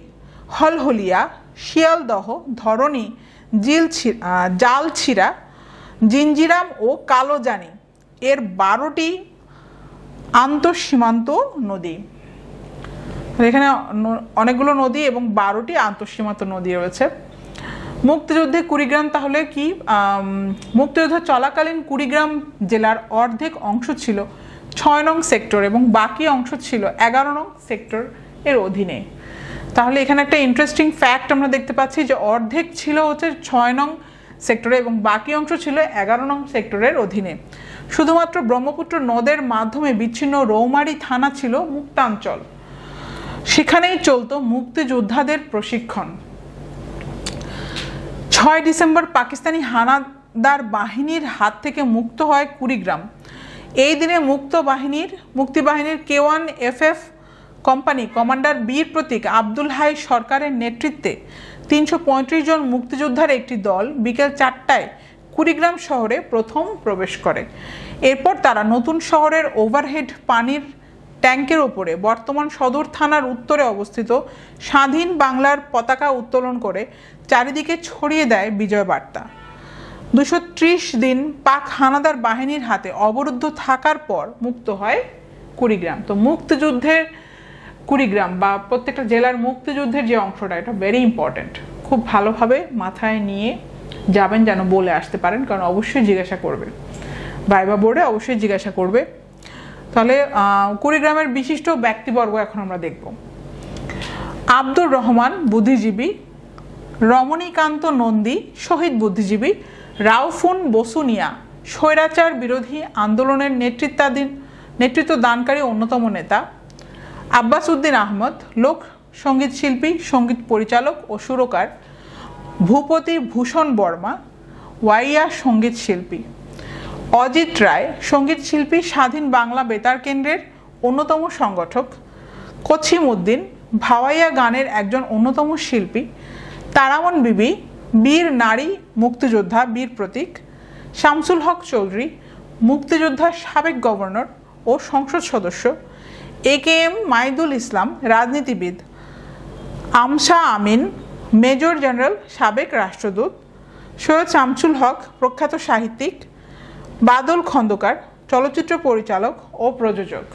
Speaker 1: হলহলিয়া, শিয়ালদহ, ধরণী, জালছিরা, জিঞ্জিরাম ও কালোজানি এর 12টি আন্তঃসীমান্ত নদী। এখানে অনেকগুলো নদী এবং 12টি আন্তঃসীমান্ত নদী রয়েছে। মুক্তিযুদ্ধে কুড়িগ্রাম তাহলে কি? মুক্তিযুদ্ধ চলাকালীন কুড়িগ্রাম জেলার অর্ধেক অংশ ছিল 6 নং সেক্টর এবং বাকি অংশ ছিল 11 নং সেক্টর এর অধীনে। তাহলে এখানে একটা ইন্টারেস্টিং ফ্যাক্ট আমরা দেখতে পাচ্ছি যে অর্ধেক ছিল হচ্ছে 6 নং সেক্টরে এবং বাকি অংশ ছিল 11 নং সেক্টরের অধীনে। শুধুমাত্র ব্রহ্মপুত্র নদের মাধ্যমে বিচ্ছিন্ন রৌমারী থানা ছিল মুক্তাঞ্চল, সেখানেই চলতো মুক্তিযোদ্ধাদের প্রশিক্ষণ। 6 ডিসেম্বর পাকিস্তানি হানাদার বাহিনীর হাত থেকে মুক্ত হয় কুড়িগ্রাম। এই দিনে মুক্তিবাহিনীর K1 FF কোম্পানি কমান্ডার বীর প্রতীক আব্দুল হাই সরকারের নেতৃত্বে 335 জন মুক্তিযোদ্ধার একটি দল বিকেল 4টায় কুড়িগ্রাম শহরে প্রথম প্রবেশ করে। এরপর তারা নতুন শহরের ওভারহেড পানির ট্যাঙ্কের ওপরে বর্তমান সদর থানার উত্তরে অবস্থিত স্বাধীন বাংলার পতাকা উত্তোলন করে চারিদিকে ছড়িয়ে দেয় বিজয় বার্তা। 230 দিন পাক হানাদার বাহিনীর হাতে অবরুদ্ধ থাকার পর মুক্ত হয় কুড়িগ্রাম। তো মুক্তিযুদ্ধের কুড়িগ্রাম বা প্রত্যেকটা জেলার মুক্তিযুদ্ধের যে অংশটা, এটা ভেরি ইম্পর্ট্যান্ট, খুব ভালোভাবে মাথায় নিয়ে যাবেন যেন বলে আসতে পারেন, কারণ অবশ্যই জিজ্ঞাসা করবে, ভাইবা বোর্ডে অবশ্যই জিজ্ঞাসা করবে। তাহলে কুড়িগ্রামের বিশিষ্ট ব্যক্তিবর্গ এখন আমরা দেখব। আব্দুর রহমান বুদ্ধিজীবী, রমণীকান্ত নন্দী শহীদ বুদ্ধিজীবী, রাউফুন বসুনিয়া স্বৈরাচার বিরোধী আন্দোলনের নেতৃত্ব দানকারী অন্যতম নেতা, আব্বাস উদ্দিন আহমদ লোক সঙ্গীত শিল্পী, সঙ্গীত পরিচালক ও সুরকার, ভূপতি ভূষণ বর্মা ওয়াইয়া সঙ্গীত শিল্পী, অজিত রায় সঙ্গীত শিল্পী, স্বাধীন বাংলা বেতার কেন্দ্রের অন্যতম সংগঠক, কছিম উদ্দিন ভাওয়াইয়া গানের একজন অন্যতম শিল্পী, তারামন বিবি বীর নারী মুক্তিযোদ্ধা, বীর প্রতীক, শামসুল হক চৌধুরী মুক্তিযোদ্ধার সাবেক গভর্নর ও সংসদ সদস্য, AKM মাইদুল ইসলাম রাজনীতিবিদ, আমশা আমিন মেজর জেনারেল সাবেক রাষ্ট্রদূত, সৈয়দ শামসুল হক প্রখ্যাত সাহিত্যিক, বাদল খন্দকার চলচ্চিত্র পরিচালক ও প্রযোজক।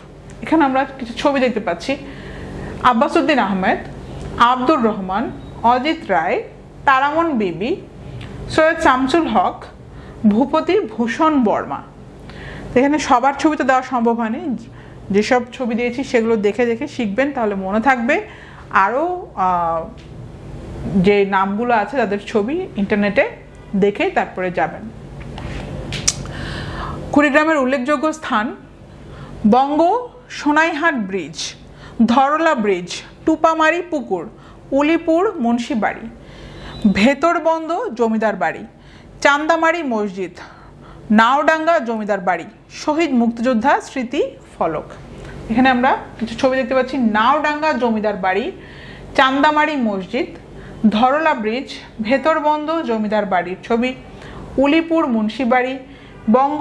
Speaker 1: এখানে আমরা কিছু ছবি দেখতে পাচ্ছি। আব্বাস উদ্দিন আহমেদ, আব্দুর রহমান, অজিত রায়, তারামন বিবি, সৈয়দ শামসুল হক, ভূপতি ভূষণ বর্মা। এখানে সবার ছবি তো দেওয়া সম্ভব হয়নি, যেসব ছবি দিয়েছি সেগুলো দেখে দেখে শিখবেন, তাহলে মনে থাকবে। আরও যে নামগুলো আছে তাদের ছবি ইন্টারনেটে দেখে তারপরে যাবেন। কুড়িগ্রামের উল্লেখযোগ্য স্থান: বঙ্গ সোনাইহাট ব্রিজ, ধরলা ব্রিজ, টুপামারি পুকুর, উলিপুর মুন্সিবাড়ি, ভেতরবন্দ জমিদার বাড়ি, চান্দামারি মসজিদ, নাওডাঙ্গা জমিদার বাড়ি, শহীদ মুক্তিযোদ্ধা স্মৃতি ফলক। এখানে আমরা কিছু ছবি দেখতে পাচ্ছি। নাওডাঙ্গা জমিদার বাড়ি, চান্দামারি মসজিদ, ধরলা ব্রিজ, ভেতরবন্দ জমিদার বাড়ির ছবি, উলিপুর মুন্সিবাড়ি, বঙ্গ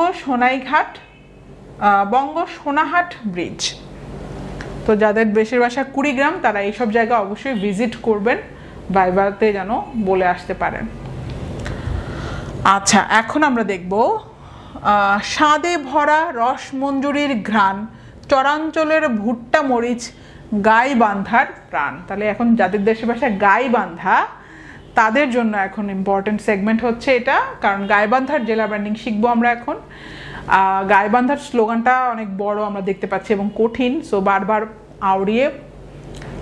Speaker 1: সোনাহাট ব্রিজ। তো যাদের দেশের বাসা কুড়িগ্রাম তারা এইসব জায়গা অবশ্যই ভিজিট করবেন, ভাইভাতে যেন বলে আসতে পারেন। আচ্ছা, এখন আমরা দেখব স্বাদে ভরা রসমঞ্জুরির ঘ্রাণ, চরাঞ্চলের ভুট্টা মরিচ, গাইবান্ধার প্রাণ। তাহলে এখন যাদের দেশের ভাষা গাইবান্ধা তাদের জন্য এখন ইম্পর্টেন্ট সেগমেন্ট হচ্ছে এটা, কারণ গাইবান্ধার জেলা ব্র্যান্ডিং শিখবো আমরা এখন। গাইবান্ধার স্লোগানটা অনেক বড় আমরা দেখতে পাচ্ছি এবং কঠিন, সো বারবার আওড়িয়ে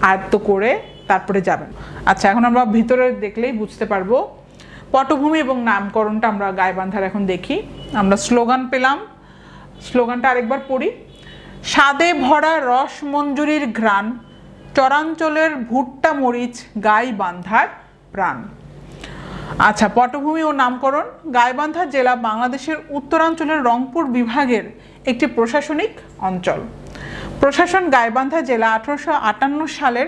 Speaker 1: আয়ত্ত করে তারপরে যাবেন। আচ্ছা, এখন আমরা ভিতরে দেখলেই বুঝতে পারবো। পটভূমি এবং নামকরণটা আমরা গাইবান্ধার এখন দেখি। আমরা স্লোগান পেলাম, স্লোগানটা আরেকবার পড়ি। স্বাদে ভরা রসমঞ্জুরির ঘ্রাণ, চরাঞ্চলের ভুট্টা মরিচ, গাইবান্ধার প্রাণ। আচ্ছা, পটভূমি ও নামকরণ। গাইবান্ধা জেলা বাংলাদেশের উত্তরাঞ্চলের রংপুর বিভাগের একটি প্রশাসনিক অঞ্চল। প্রশাসন গাইবান্ধা জেলা 1858 সালের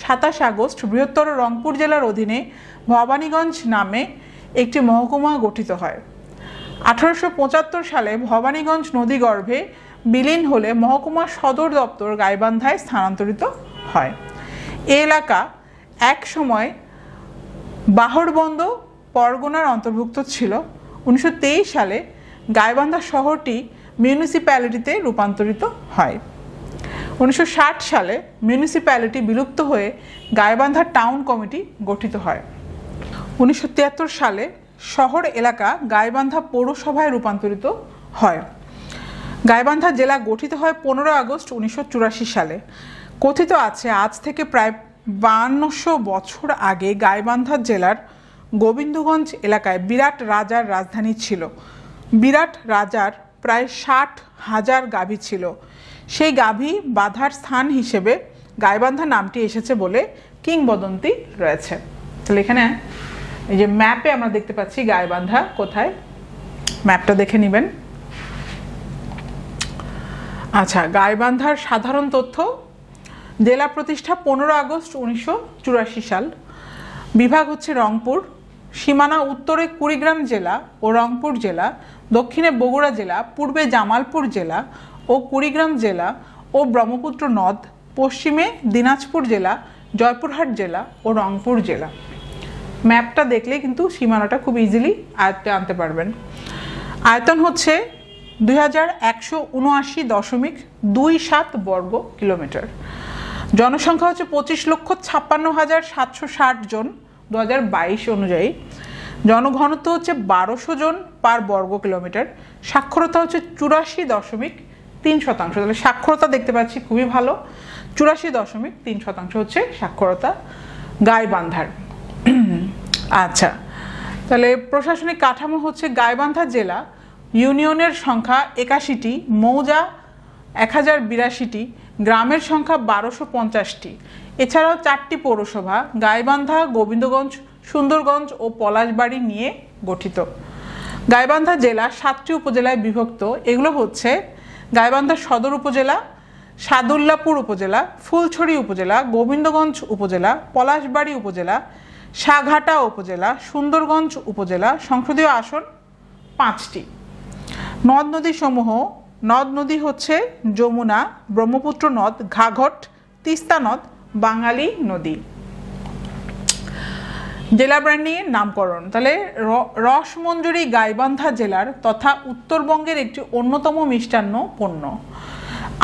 Speaker 1: 27 আগস্ট বৃহত্তর রংপুর জেলার অধীনে ভবানীগঞ্জ নামে একটি মহকুমা গঠিত হয়। 1875 সালে ভবানীগঞ্জ নদীগর্ভে বিলীন হলে মহকুমা সদর দপ্তর গাইবান্ধায় স্থানান্তরিত হয়। এই এলাকা এক সময় বাহড়বন্দ পরগনার অন্তর্ভুক্ত ছিল। 1923 সালে গাইবান্ধা শহরটি মিউনিসিপ্যালিটিতে রূপান্তরিত হয়। 1960 সালে মিউনিসিপ্যালিটি বিলুপ্ত হয়ে গাইবান্ধা টাউন কমিটি গঠিত হয়। 1973 সালে শহর এলাকা গাইবান্ধা পৌরসভায় রূপান্তরিত হয়। গাইবান্ধা জেলা গঠিত হয় 15 আগস্ট 1984 সালে। কথিত আছে আজ থেকে প্রায় 5200 বছর আগে গাইবান্ধা জেলার গোবিন্দগঞ্জ এলাকায় বিরাট রাজার রাজধানী ছিল। বিরাট রাজার প্রায় 60,000 গাভী ছিল। সেই গাভী বাঁধার স্থান হিসেবে গাইবান্ধা নামটি এসেছে বলে কিংবদন্তি রয়েছে। তাহলে এখানে এই যে ম্যাপে আমরা দেখতে পাচ্ছি গাইবান্ধা কোথায়, ম্যাপটা দেখে নেবেন। আচ্ছা, গাইবান্ধার সাধারণ তথ্য। জেলা প্রতিষ্ঠা 15 আগস্ট 1984 সাল। বিভাগ হচ্ছে রংপুর। সীমানা উত্তরে কুড়িগ্রাম জেলা ও রংপুর জেলা, দক্ষিণে বগুড়া জেলা, পূর্বে জামালপুর জেলা ও কুড়িগ্রাম জেলা ও ব্রহ্মপুত্র নদ, পশ্চিমে দিনাজপুর জেলা, জয়পুরহাট জেলা ও রংপুর জেলা। ম্যাপটা দেখলে কিন্তু সীমানাটা খুব ইজিলি আয়ত্তে আনতে পারবেন। আয়তন হচ্ছে 2179.27 বর্গ কিলোমিটার। জনসংখ্যা হচ্ছে 25,56,760 জন 2022 অনুযায়ী। জনঘনত্ব হচ্ছে 1200 জন পার বর্গ কিলোমিটার। সাক্ষরতা হচ্ছে 84.3%। তাহলে সাক্ষরতা দেখতে পাচ্ছি খুবই ভালো, 84.3% হচ্ছে সাক্ষরতা গাইবান্ধার। আচ্ছা, তাহলে প্রশাসনিক কাঠামো হচ্ছে গাইবান্ধা জেলা, ইউনিয়নের সংখ্যা 81টি, মৌজা 1082টি, গ্রামের সংখ্যা 1250টি। এছাড়াও 4টি পৌরসভা গাইবান্ধা, গোবিন্দগঞ্জ, সুন্দরগঞ্জ ও পলাশবাড়ি নিয়ে গঠিত। গাইবান্ধা জেলা 7টি উপজেলায় বিভক্ত। এগুলো হচ্ছে গাইবান্ধা সদর উপজেলা, সাদুল্লাপুর উপজেলা, ফুলছড়ি উপজেলা, গোবিন্দগঞ্জ উপজেলা, পলাশবাড়ি উপজেলা, সাঘাটা উপজেলা, সুন্দরগঞ্জ উপজেলা। সংসদীয় আসন 5টি। নদ নদী সমূহ, নদ নদী হচ্ছে যমুনা, ব্রহ্মপুত্র নদ, ঘাঘট, তিস্তা নদ, বাঙালি নদী। জেলা ব্র্যান্ডিংয়ের নামকরণ, তাহলে রসমঞ্জরি গাইবান্ধা জেলার তথা উত্তরবঙ্গের একটি অন্যতম মিষ্টান্ন পণ্য।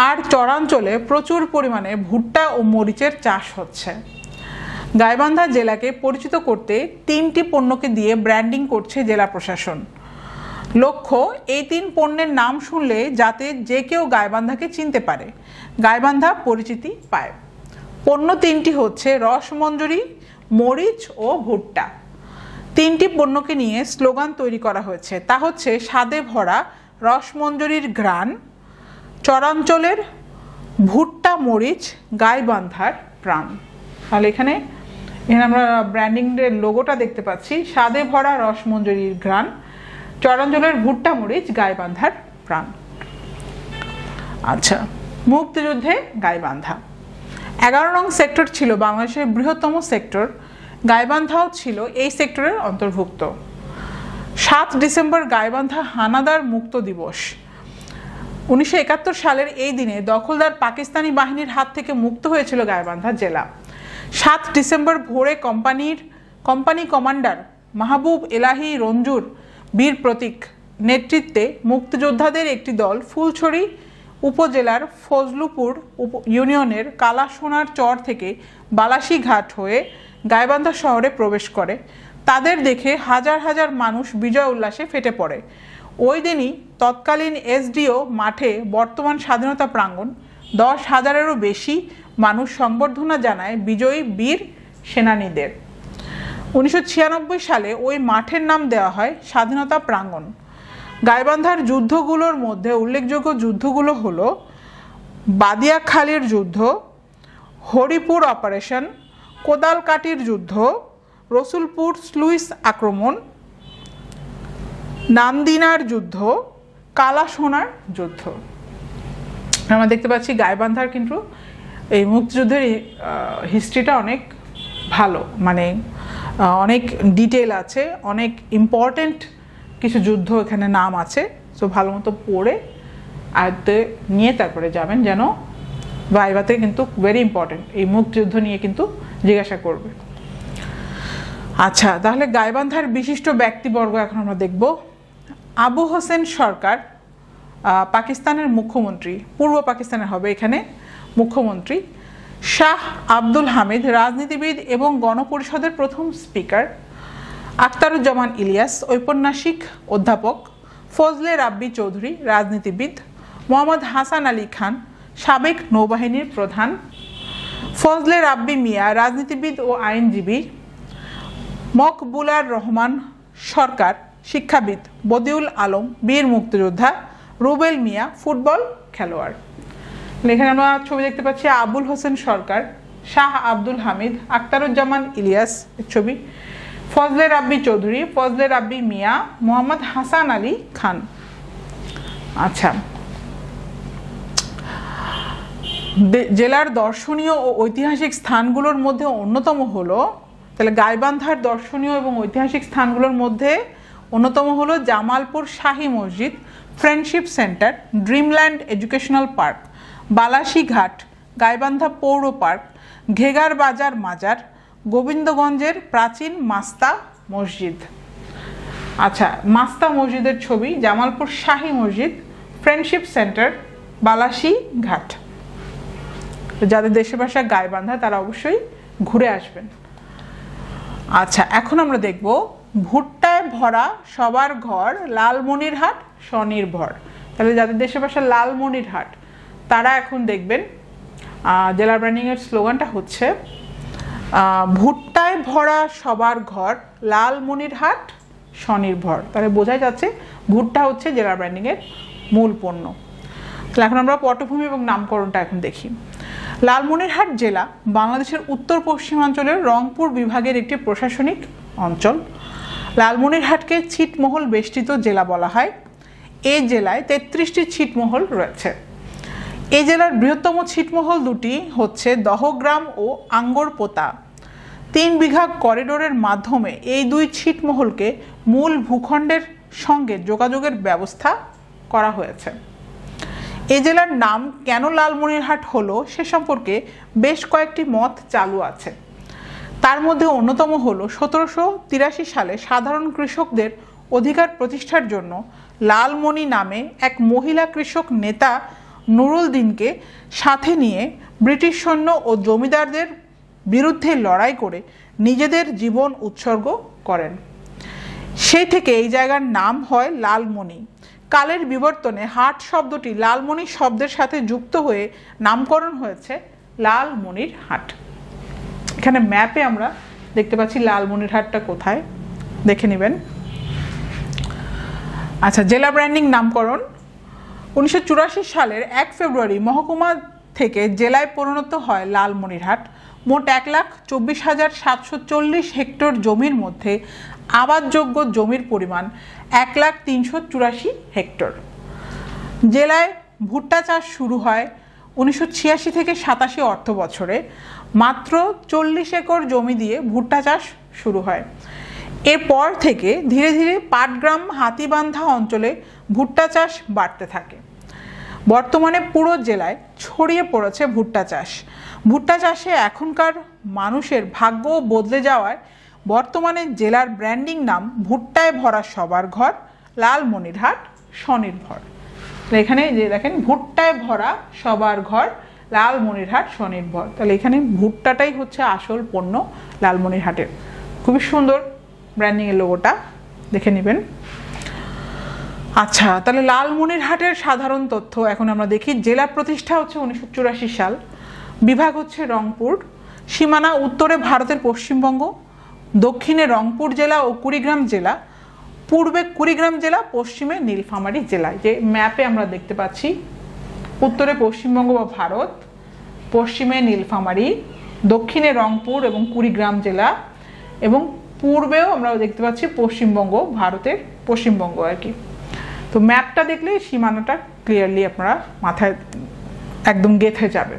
Speaker 1: আর চরাঞ্চলে প্রচুর পরিমাণে ভুট্টা ও মরিচের চাষ হচ্ছে। গাইবান্ধা জেলাকে পরিচিত করতে 3টি পণ্যকে দিয়ে ব্র্যান্ডিং করছে জেলা প্রশাসন। লক্ষ্য, এই 3 পণ্যের নাম শুনলে যাতে যে কেউ গাইবান্ধাকে চিনতে পারে, গাইবান্ধা পরিচিতি পায়। পণ্য 3টি হচ্ছে রসমঞ্জরি, মরিচ ও ভুট্টা। 3টি পণ্যকে নিয়ে স্লোগান তৈরি করা হয়েছে, তা হচ্ছে স্বাদে ভরা রসমঞ্জরির ঘ্রাণ, চরাঞ্চলের ভুট্টা মরিচ, গাইবান্ধার প্রাণ। তাহলে এখানে আমরা ব্র্যান্ডিংয়ের লোগোটা দেখতে পাচ্ছি, স্বাদে ভরা রসমঞ্জরির ঘ্রাণ, চরাঞ্চলের ভুট্টা মরিচ, গাইবান্ধার প্রাণ। আচ্ছা, মুক্তিযুদ্ধে গাইবান্ধা 11 নং সেক্টর ছিল বাংলাদেশের বৃহত্তম সেক্টর। গাইবান্ধাও ছিল এই সেক্টরের অন্তর্ভুক্ত। 7 ডিসেম্বর গাইবান্ধা হানাদার মুক্ত দিবস। 1971 সালের এই দিনে দখলদার পাকিস্তানি বাহিনীর হাত থেকে মুক্ত হয়েছিল গাইবান্ধা জেলা। 7 ডিসেম্বর ভোরে কোম্পানি কমান্ডার মাহবুব এলাহি রঞ্জুর বীর প্রতীক নেতৃত্বে মুক্তিযোদ্ধাদের একটি দল ফুলছড়ি উপজেলার ফজলুপুর ইউনিয়নের কালাসোনার চর থেকে বালাসী ঘাট হয়ে গাইবান্ধা শহরে প্রবেশ করে। তাদের দেখে হাজার হাজার মানুষ বিজয় উল্লাসে ফেটে পড়ে। ওই দিনই তৎকালীন এসডিও মাঠে বর্তমান স্বাধীনতা প্রাঙ্গণ 10,000-এরও বেশি মানুষ সংবর্ধনা জানায় বিজয়ী বীর সেনানীদের। 1996 সালে ওই মাঠের নাম দেওয়া হয় স্বাধীনতা প্রাঙ্গণ। গাইবান্ধার যুদ্ধগুলোর মধ্যে উল্লেখযোগ্য যুদ্ধগুলো হলো বাদিয়াখালীর যুদ্ধ, হরিপুর অপারেশন, কোদালকাটির যুদ্ধ, রসুলপুর স্লুইস আক্রমণ, নান্দিনার যুদ্ধ, কালাসোনার যুদ্ধ। আমরা দেখতে পাচ্ছি গাইবান্ধার কিন্তু এই মুক্তিযুদ্ধের হিস্ট্রিটা অনেক ভালো, মানে অনেক ডিটেল আছে, অনেক ইম্পর্টেন্ট কিছু যুদ্ধ এখানে নাম আছে। সো ভালো মতো পড়ে আয়ত্তে নিয়ে তারপরে যাবেন, যেন ভাইভাতে কিন্তু ভেরি ইম্পর্টেন্ট এই মুক্তিযুদ্ধ নিয়ে কিন্তু জিজ্ঞাসা করবে। আচ্ছা, তাহলে গাইবান্ধার বিশিষ্ট ব্যক্তিবর্গ এখন আমরা দেখব। আবু হোসেন সরকার পাকিস্তানের মুখ্যমন্ত্রী, পূর্ব পাকিস্তানের হবে এখানে মুখ্যমন্ত্রী। শাহ আব্দুল হামিদ রাজনীতিবিদ এবং গণপরিষদের প্রথম স্পিকার। আখতারুজ্জামান ইলিয়াস ঔপন্যাসিক, অধ্যাপক। ফজলে রাব্বি চৌধুরী রাজনীতিবিদ। মোহাম্মদ হাসান আলী খান সাবেক নৌবাহিনীর প্রধান। ফজলে রাব্বি মিয়া রাজনীতিবিদ ও আইনজীবী। মকবুলার রহমান সরকার শিক্ষাবিদ। বদিউল আলম বীর মুক্তিযোদ্ধা। রুবেল মিয়া ফুটবল খেলোয়াড়। এখানে আমরা ছবি দেখতে পাচ্ছি আবুল হোসেন সরকার, শাহ আব্দুল হামিদ, আখতারুজ্জামান ইলিয়াস ছবি, ফজলে রাব্বি চৌধুরী, ফজলে রাব্বি মিয়া, মোহাম্মদ হাসান আলী খান। আচ্ছা, জেলার দর্শনীয় ও ঐতিহাসিক স্থানগুলোর মধ্যে অন্যতম হলো, তাহলে গাইবান্ধার দর্শনীয় এবং ঐতিহাসিক স্থানগুলোর মধ্যে অন্যতম হলো জামালপুর শাহী মসজিদ, friendship centre, Dreamland educational park, Balasighat, Gaibandha পৌর পার্ক, ঘেগার বাজার মাজার, গোবিন্দগঞ্জের প্রাচীন মাস্তা মসজিদ। আচ্ছা, মাস্তা মসজিদের ছবি, জামালপুর শাহী মসজিদ, ফ্রেন্ডশিপ সেন্টার, বালাসীঘাট। যাদের দেশের ভাষা গাইবান্ধা তারা অবশ্যই ঘুরে আসবেন। আচ্ছা, এখন আমরা দেখব ভুট্টায় ভরা সবার ঘর, লালমনিরহাট স্বনির্ভর। তাহলে যাদের দেশের ভাষা লালমনিরহাট তারা এখন দেখবেন জেলা ব্র্যান্ডিংয়ের স্লোগানটা হচ্ছে ভুট্টায় ভরা সবার ঘর, লালমনিরহাট স্বনির্ভর। তাহলে বোঝাই যাচ্ছে ভুট্টা হচ্ছে জেলা ব্র্যান্ডিংয়ের মূল পণ্য। তাহলে এখন আমরা পটভূমি এবং নামকরণটা এখন দেখি। লালমনিরহাট জেলা বাংলাদেশের উত্তর পশ্চিমাঞ্চলের রংপুর বিভাগের একটি প্রশাসনিক অঞ্চল। লালমনিরহাটকে ছিটমহল বেষ্টিত জেলা বলা হয়। এই জেলায় 33টি ছিটমহল রয়েছে। এই জেলার বৃহত্তম ছিটমহল দুটি হচ্ছে দহগ্রাম ও আঙ্গরপোতা। 3 বিঘা করিডোরের মাধ্যমে এই দুই ছিটমহলকে মূল ভূখণ্ডের সঙ্গে যোগাযোগের ব্যবস্থা করা হয়েছে। এই জেলার নাম কেন লালমনিরহাট হলো সে সম্পর্কে বেশ কয়েকটি মত চালু আছে। তার মধ্যে অন্যতম হলো 1783 সালে সাধারণ কৃষকদের অধিকার প্রতিষ্ঠার জন্য লালমণি নামে এক মহিলা কৃষক নেতা নুরুল দিনকে সাথে নিয়ে ব্রিটিশ সৈন্য ও জমিদারদের বিরুদ্ধে লড়াই করে নিজেদের জীবন উৎসর্গ করেন। সেই থেকে এই জায়গার নাম হয় লালমণি। কালের বিবর্তনে হাট শব্দটি লালমণি শব্দের সাথে যুক্ত হয়ে নামকরণ হয়েছে লালমনিরহাট। এখানে ম্যাপে আমরা দেখতে পাচ্ছি লালমনিরহাটটা কোথায়, দেখে নেবেন। আচ্ছা, জেলা ব্র্যান্ডিং নামকরণ 1984 সালের 1 ফেব্রুয়ারি মহকুমা থেকে জেলায় পরিণত হয় লালমনিরহাট। মোট 1,24,740 হেক্টর জমির মধ্যে আবাদযোগ্য জমির পরিমাণ 1,03,84 হেক্টর। জেলায় ভুট্টা চাষ শুরু হয় 1986 থেকে 87 অর্থ বছরে। মাত্র 40 একর জমি দিয়ে ভুট্টা চাষ শুরু হয়। এরপর থেকে ধীরে ধীরে পাটগ্রাম, হাতিবান্ধা অঞ্চলে ভুট্টা চাষ বাড়তে থাকে। বর্তমানে পুরো জেলায় ছড়িয়ে পড়েছে ভুট্টা চাষ। ভুট্টা চাষে এখনকার মানুষের ভাগ্য বদলে যাওয়ায় বর্তমানে জেলার ব্র্যান্ডিং নাম ভুট্টায় ভরা সবার ঘর, লালমনিরহাট স্বনির্ভর। এখানে যে দেখেন ভুট্টায় ভরা সবার ঘর, লালমনিরহাট স্বনির্ভর। তাহলে এখানে ভুট্টাটাই হচ্ছে আসল পণ্য লালমনিরহাটের। খুবই সুন্দর ব্র্যান্ডিংয়ের লোগোটা, দেখে নেবেন। আচ্ছা, তাহলে লালমনিরহাটের সাধারণ তথ্য এখন আমরা দেখি। জেলা প্রতিষ্ঠা হচ্ছে 1984 সাল। বিভাগ হচ্ছে রংপুর। সীমানা উত্তরে ভারতের পশ্চিমবঙ্গ, দক্ষিণে রংপুর জেলা ও কুড়িগ্রাম জেলা, পূর্বে কুড়িগ্রাম জেলা, পশ্চিমে নীলফামারী জেলা। যে ম্যাপে আমরা দেখতে পাচ্ছি উত্তরে পশ্চিমবঙ্গ বা ভারত, পশ্চিমে নীলফামারী, দক্ষিণে রংপুর এবং কুড়িগ্রাম জেলা, এবং পূর্বেও আমরা দেখতে পাচ্ছি পশ্চিমবঙ্গ, ভারতের পশ্চিমবঙ্গ আর কি। তো ম্যাপটা দেখলে সীমানাটা ক্লিয়ারলি আপনারা মাথায় একদম গেঁথে যাবে।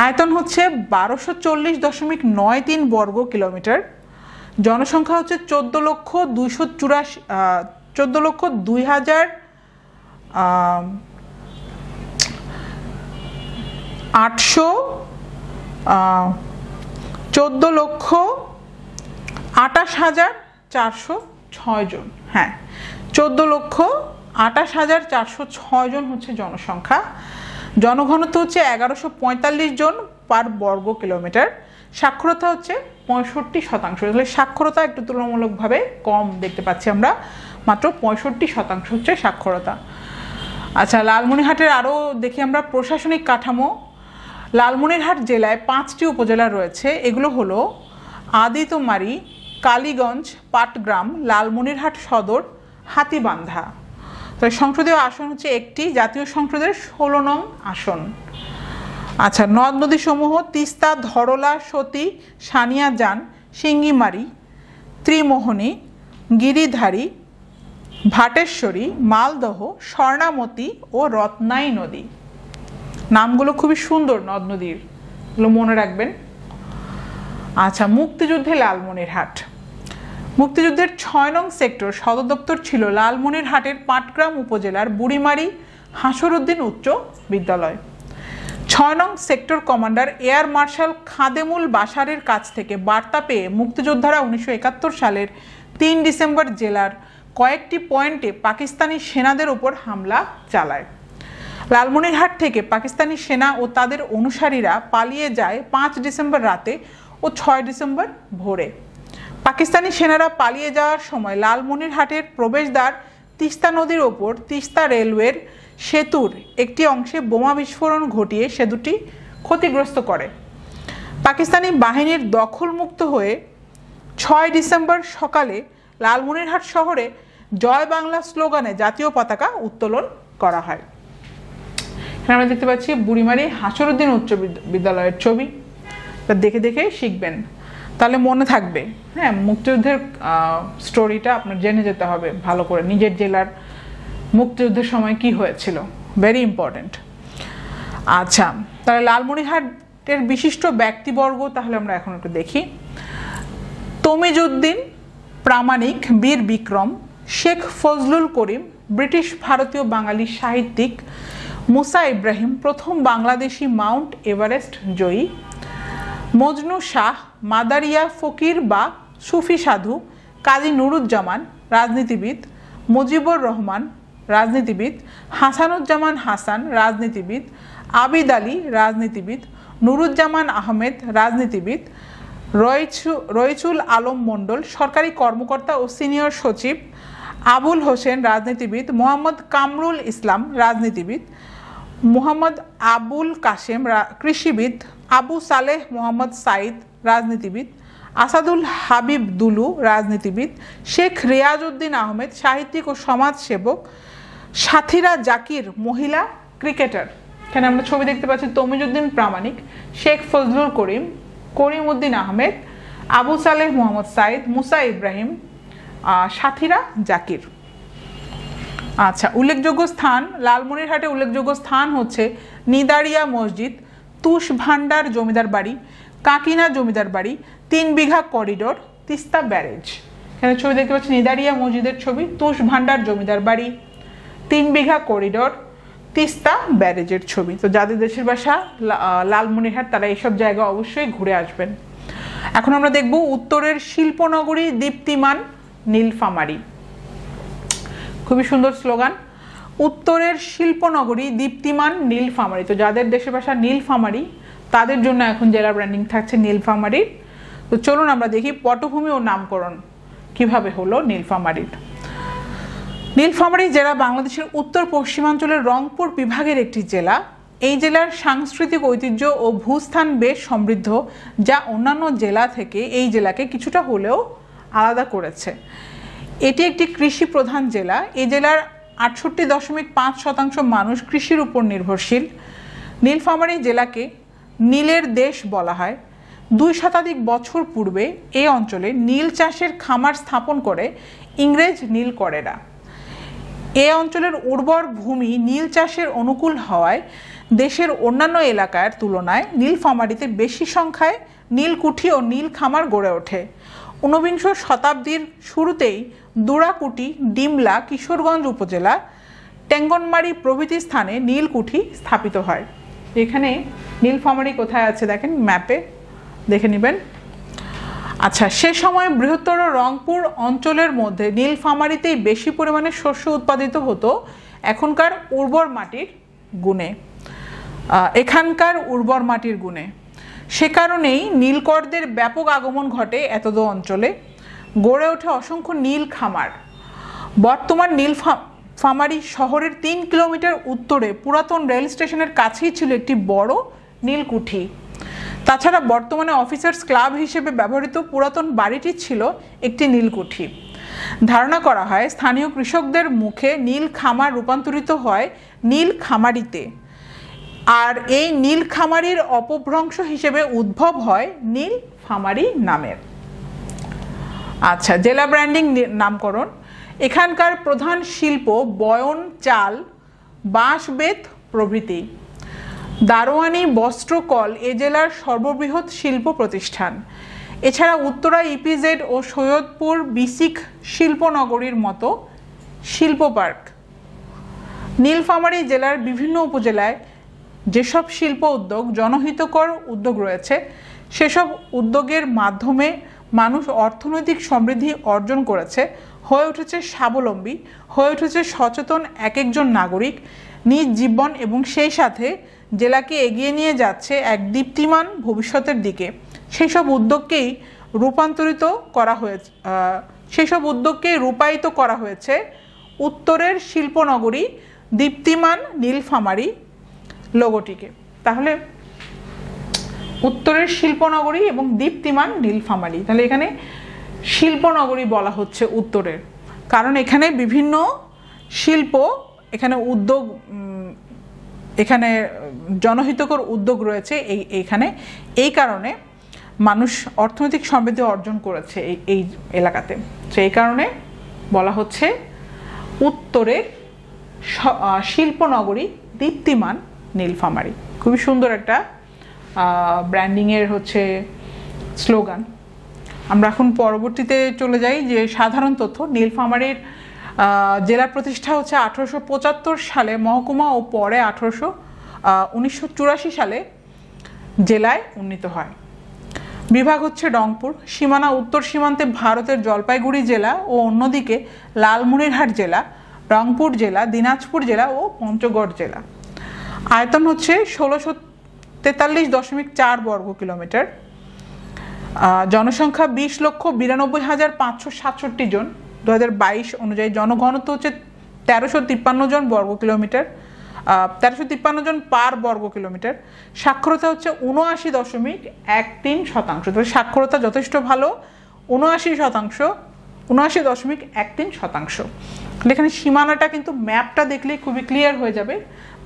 Speaker 1: আয়তন হচ্ছে 1240.93 বর্গ কিলোমিটার। জনসংখ্যা হচ্ছে 14,28,406 জন। হ্যাঁ, 14,28,406 জন হচ্ছে জনসংখ্যা। জনঘনত্ব হচ্ছে 1145 জন পার বর্গ কিলোমিটার। সাক্ষরতা হচ্ছে 65%। তাহলে সাক্ষরতা একটু তুলনামূলকভাবে কম দেখতে পাচ্ছি আমরা, মাত্র 65% হচ্ছে সাক্ষরতা। আচ্ছা, লালমনিরহাটের আরও দেখি আমরা প্রশাসনিক কাঠামো। লালমনিরহাট জেলায় 5টি উপজেলা রয়েছে। এগুলো হলো আদিতমারি, কালীগঞ্জ, পাটগ্রাম, লালমনিরহাট সদর, হাতিবান্ধা। তাই সংসদীয় আসন হচ্ছে একটি, জাতীয় সংসদের 16 নং আসন। আচ্ছা, নদ নদী সমূহ তিস্তা, ধরলা, সতী, সানিয়াজান, সিঙ্গিমারি, ত্রিমোহনী, গিরিধারী, ভাটেশ্বরী, মালদহ, স্বর্ণামতি ও রত্নাই নদী। নামগুলো খুবই সুন্দর নদ নদীর, এগুলো মনে রাখবেন। আচ্ছা, মুক্তিযুদ্ধে লালমনিরহাট। মুক্তিযুদ্ধের 6 নং সেক্টর সদর দপ্তর ছিল লালমনিরহাটের পাটগ্রাম উপজেলার বুড়িমারি হাসরুদ্দিন উচ্চ বিদ্যালয়। 6 নং sector commander air marshal Khademul বাশারের কাছ থেকে বার্তা পেয়ে মুক্তিযোদ্ধারা 1971 সালের 3 ডিসেম্বর জেলার কয়েকটি পয়েন্টে পাকিস্তানি সেনাদের ওপর হামলা চালায়। লালমনিরহাট থেকে পাকিস্তানি সেনা ও তাদের অনুসারীরা পালিয়ে যায় 5 ডিসেম্বর রাতে ও 6 ডিসেম্বর ভোরে। পাকিস্তানি সেনারা পালিয়ে যাওয়ার সময় লালমনিরহাটের প্রবেশদ্বার তিস্তা নদীর ওপর তিস্তা রেলওয়ের সেতুর একটি অংশে বোমা বিস্ফোরণ ঘটিয়ে সেতুটি ক্ষতিগ্রস্ত করে। পাকিস্তানি বাহিনীর দখলমুক্ত হয়ে 6 ডিসেম্বর সকালে লালমনিরহাট শহরে জয় বাংলা স্লোগানে জাতীয় পতাকা উত্তোলন করা হয়। এখানে আমরা দেখতে পাচ্ছি বুড়িমারি হাসরুদ্দিন উচ্চ বিদ্যালয়ের ছবি। দেখে দেখে শিখবেন, তাহলে মনে থাকবে। হ্যাঁ, মুক্তিযুদ্ধের স্টোরিটা আপনার জেনে যেতে হবে ভালো করে, নিজের জেলার মুক্তিযুদ্ধের সময় কি হয়েছিল, ভেরি ইম্পর্টেন্ট। আচ্ছা, তাহলে লালমনিরহাটের বিশিষ্ট ব্যক্তিবর্গ তাহলে আমরা এখন একটু দেখি। তমিজউদ্দিন প্রামাণিক, বীর বিক্রম, শেখ ফজলুল করিম, ব্রিটিশ ভারতীয় বাঙালি সাহিত্যিক, মুসা ইব্রাহিম, প্রথম বাংলাদেশি মাউন্ট এভারেস্ট জয়ী, মজনু শাহ, মাদারিয়া ফকির বা সুফি সাধু, কাজী নুরুজ্জামান, রাজনীতিবিদ, মুজিবুর রহমান, রাজনীতিবিদ, হাসানুজ্জামান হাসান, রাজনীতিবিদ, আবিদ আলী, রাজনীতিবিদ, নুরুজ্জামান আহমেদ, রাজনীতিবিদ, রইচুল আলম মণ্ডল, সরকারি কর্মকর্তা ও সিনিয়র সচিব, আবুল হোসেন, রাজনীতিবিদ, মোহাম্মদ কামরুল ইসলাম, রাজনীতিবিদ, মোহাম্মদ আবুল কাশেম, কৃষিবিদ, আবু সালেহ মোহাম্মদ সাইদ, রাজনীতিবিদ, আসাদুল হাবিব দুলু, রাজনীতিবিদ, শেখ রিয়াজউদ্দিন আহমেদ, সাহিত্যিক ও সমাজসেবক, সাথীরা জাকির, মহিলা ক্রিকেটার। এখানে আমরা ছবি দেখতে পাচ্ছি তমিজউদ্দিন প্রামাণিক, শেখ ফজলুল করিম, করিমউদ্দিন আহমেদ, আবু সালেহ মোহাম্মদ সাইদ, মুসা ইব্রাহিম, সাথীরা জাকির। আচ্ছা, উল্লেখযোগ্য স্থান, লালমনিরহাটে উল্লেখযোগ্য স্থান হচ্ছে নিদারিয়া মসজিদ, তুষ ভান্ডার জমিদার বাড়ি, কাকিনা জমিদার বাড়ি, 3 বিঘা করিডোর, তিস্তা ব্যারেজ। এখানে ছবি দেখতে পাচ্ছি নিদারিয়া মসজিদের ছবি, তুষ ভান্ডার জমিদার বাড়ি, 3 বিঘা করিডোর, তিস্তা ব্যারেজের ছবি। তো যাদের দেশের বাসা লালমনিরহাট তারা এইসব জায়গা অবশ্যই ঘুরে আসবেন। এখন আমরা দেখব উত্তরের শিল্পনগরী দীপ্তিমান নীলফামারী। খুবই সুন্দর স্লোগান, উত্তরের শিল্পনগরী দীপ্তিমান নীলফামারী। তো যাদের দেশের ভাষা নীলফামারী তাদের জন্য এখন জেলা ব্র্যান্ডিং থাকছে নীলফামারীর। তো চলুন আমরা দেখি পটভূমি ও নামকরণ কিভাবে হলো নীলফামারীর। নীলফামারী জেলা বাংলাদেশের উত্তর পশ্চিমাঞ্চলের রংপুর বিভাগের একটি জেলা। এই জেলার সাংস্কৃতিক ঐতিহ্য ও ভূস্থান বেশ সমৃদ্ধ, যা অন্যান্য জেলা থেকে এই জেলাকে কিছুটা হলেও আলাদা করেছে। এটি একটি কৃষি প্রধান জেলা। এই জেলার 68.5% মানুষ কৃষির উপর নির্ভরশীল। নীলফামারী জেলাকে নীলের দেশ বলা হয়। 2 শতাধিক বছর পূর্বে এই অঞ্চলে নীল চাষের খামার স্থাপন করে ইংরেজ নীলকরেরা। এই অঞ্চলের উর্বর ভূমি নীল চাষের অনুকূল হওয়ায় দেশের অন্যান্য এলাকার তুলনায় নীলফামারীতে বেশি সংখ্যায় নীলকুঠি ও নীল খামার গড়ে ওঠে। 19 শতাব্দীর শুরুতেই দুরাকুটি, ডিমলা, কিশোরগঞ্জ উপজেলা, টেঙ্গনমারি প্রভৃতি স্থানে নীলকুঠি স্থাপিত হয়। এখানে নীলফামারী কোথায় আছে দেখেন, ম্যাপে দেখে নেবেন। আচ্ছা, সে সময় বৃহত্তর রংপুর অঞ্চলের মধ্যে নীলফামারীতেই বেশি পরিমাণে শস্য উৎপাদিত হতো এখানকার উর্বর মাটির গুণে। সে কারণেই নীলকরদের ব্যাপক আগমন ঘটে এতদ অঞ্চলে, গড়ে ওঠে অসংখ্য নীল খামার। বর্তমান নীলফামারী শহরের 3 কিলোমিটার উত্তরে পুরাতন রেল স্টেশনের কাছেই ছিল একটি বড় নীলকুঠি। তাছাড়া বর্তমানে অফিসার্স ক্লাব হিসেবে ব্যবহৃত পুরাতন বাড়িটি ছিল একটি নীলকুঠি। ধারণা করা হয় স্থানীয় কৃষকদের মুখে নীল খামার রূপান্তরিত হয় নীল খামারিতে, আর এই নীল খামারির অপভ্রংশ হিসেবে উদ্ভব হয় নীলফামারী নামের। আচ্ছা, জেলা ব্র্যান্ডিং নামকরণ। এখানকার প্রধান শিল্প বয়ন, চাল, বাঁশ বেত প্রভৃতি। দারোয়ানি, বস্ত্রকল এ জেলার সর্ববৃহৎ শিল্প প্রতিষ্ঠান। এছাড়া উত্তরা ইপিজেড ও সৈয়দপুর বিসিক শিল্পনগরীর মতো শিল্প পার্ক নীলফামারী জেলার বিভিন্ন উপজেলায় যেসব শিল্প উদ্যোগ জনহিতকর উদ্যোগ রয়েছে সেসব উদ্যোগের মাধ্যমে মানুষ অর্থনৈতিক সমৃদ্ধি অর্জন করেছে, হয়ে উঠেছে স্বাবলম্বী, হয়ে উঠেছে সচেতন এক একজন নাগরিক নিজ জীবন এবং সেই সাথে জেলাকে এগিয়ে নিয়ে যাচ্ছে এক দীপ্তিমান ভবিষ্যতের দিকে। সেই সব উদ্যোগকেই রূপায়িত করা হয়েছে উত্তরের শিল্পনগরী দীপ্তিমান নীলফামারী লোগোটিকে। তাহলে উত্তরের শিল্পনগরী এবং দীপ্তিমান নীলফামারী, তাহলে এখানে শিল্পনগরী বলা হচ্ছে উত্তরের, কারণ এখানে বিভিন্ন শিল্প, এখানে উদ্যোগ, এখানে জনহিতকর উদ্যোগ রয়েছে এইখানে, এই কারণে মানুষ অর্থনৈতিক সমৃদ্ধি অর্জন করেছে এই এলাকাতে। সেই কারণে বলা হচ্ছে উত্তরের শিল্পনগরী দীপ্তিমান নীলফামারী। খুবই সুন্দর একটা ব্র্যান্ডিংয়ের হচ্ছে স্লোগান। আমরা এখন পরবর্তীতে চলে যাই যে সাধারণ তথ্য। নীলফামারীর জেলা প্রতিষ্ঠা হচ্ছে 1875 সালে মহকুমা ও পরে 1984 সালে জেলায় উন্নীত হয়। বিভাগ হচ্ছে রংপুর। সীমানা উত্তর সীমান্তে ভারতের জলপাইগুড়ি জেলা ও অন্যদিকে লালমনিরহাট জেলা, রংপুর জেলা, দিনাজপুর জেলা ও পঞ্চগড় জেলা। আয়তন হচ্ছে 1643.4 বর্গ কিলোমিটার। জনসংখ্যা 20,92,567 জন 2022 অনুযায়ী। জনঘনত্ব হচ্ছে 1353 জন বর্গ কিলোমিটার, 1353 জন পার বর্গ কিলোমিটার। সাক্ষরতা হচ্ছে 79.13%। তবে সাক্ষরতা যথেষ্ট ভালো, 79.13%। এখানে সীমানাটা কিন্তু ম্যাপটা দেখলেই খুবই ক্লিয়ার হয়ে যাবে,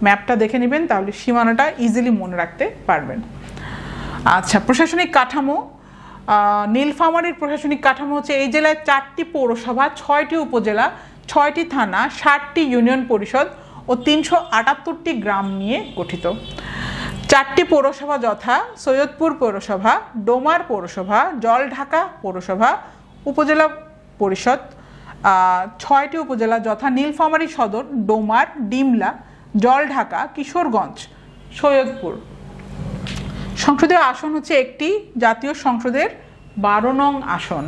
Speaker 1: ম্যাপটা দেখে নেবেন, তাহলে সীমানাটা ইজিলি মনে রাখতে পারবেন। আচ্ছা, প্রশাসনিক কাঠামো। নীলফামারীর প্রশাসনিক কাঠামো হচ্ছে এই জেলায় 4টি পৌরসভা, 6টি উপজেলা, 6টি থানা, 60টি ইউনিয়ন পরিষদ ও 378টি গ্রাম নিয়ে গঠিত। 4টি পৌরসভা যথা সৈয়দপুর পৌরসভা, ডোমার পৌরসভা, জলঢাকা পৌরসভা, উপজেলা পরিষদ। 6টি উপজেলা যথা নীলফামারী সদর, ডোমার, ডিমলা, জলঢাকা, কিশোরগঞ্জ, সৈয়দপুর। সংসদীয় আসন হচ্ছে একটি, জাতীয় সংসদের 12 নং আসন।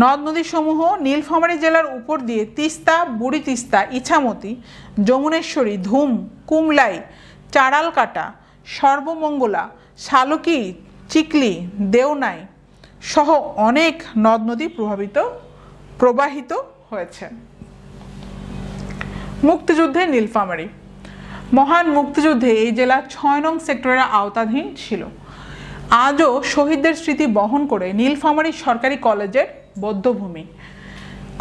Speaker 1: নদ নদী সমূহ নীলফামারী জেলার উপর দিয়ে তিস্তা, বুড়ি তিস্তা, ইছামতি, যমুনেশ্বরী, ধুম, কুমলাই, চারালকাটা, সর্বমঙ্গলা, শালকি, চিকলি, দেওনাই সহ অনেক নদ নদী প্রবাহিত হয়েছে। মুক্তিযুদ্ধে নীলফামারী। মহান মুক্তিযুদ্ধে এই জেলা 6 নং সেক্টরের আওতাধীন ছিল। আজও শহীদদের স্মৃতি বহন করে নীলফামারী সরকারি কলেজের বধ্যভূমি।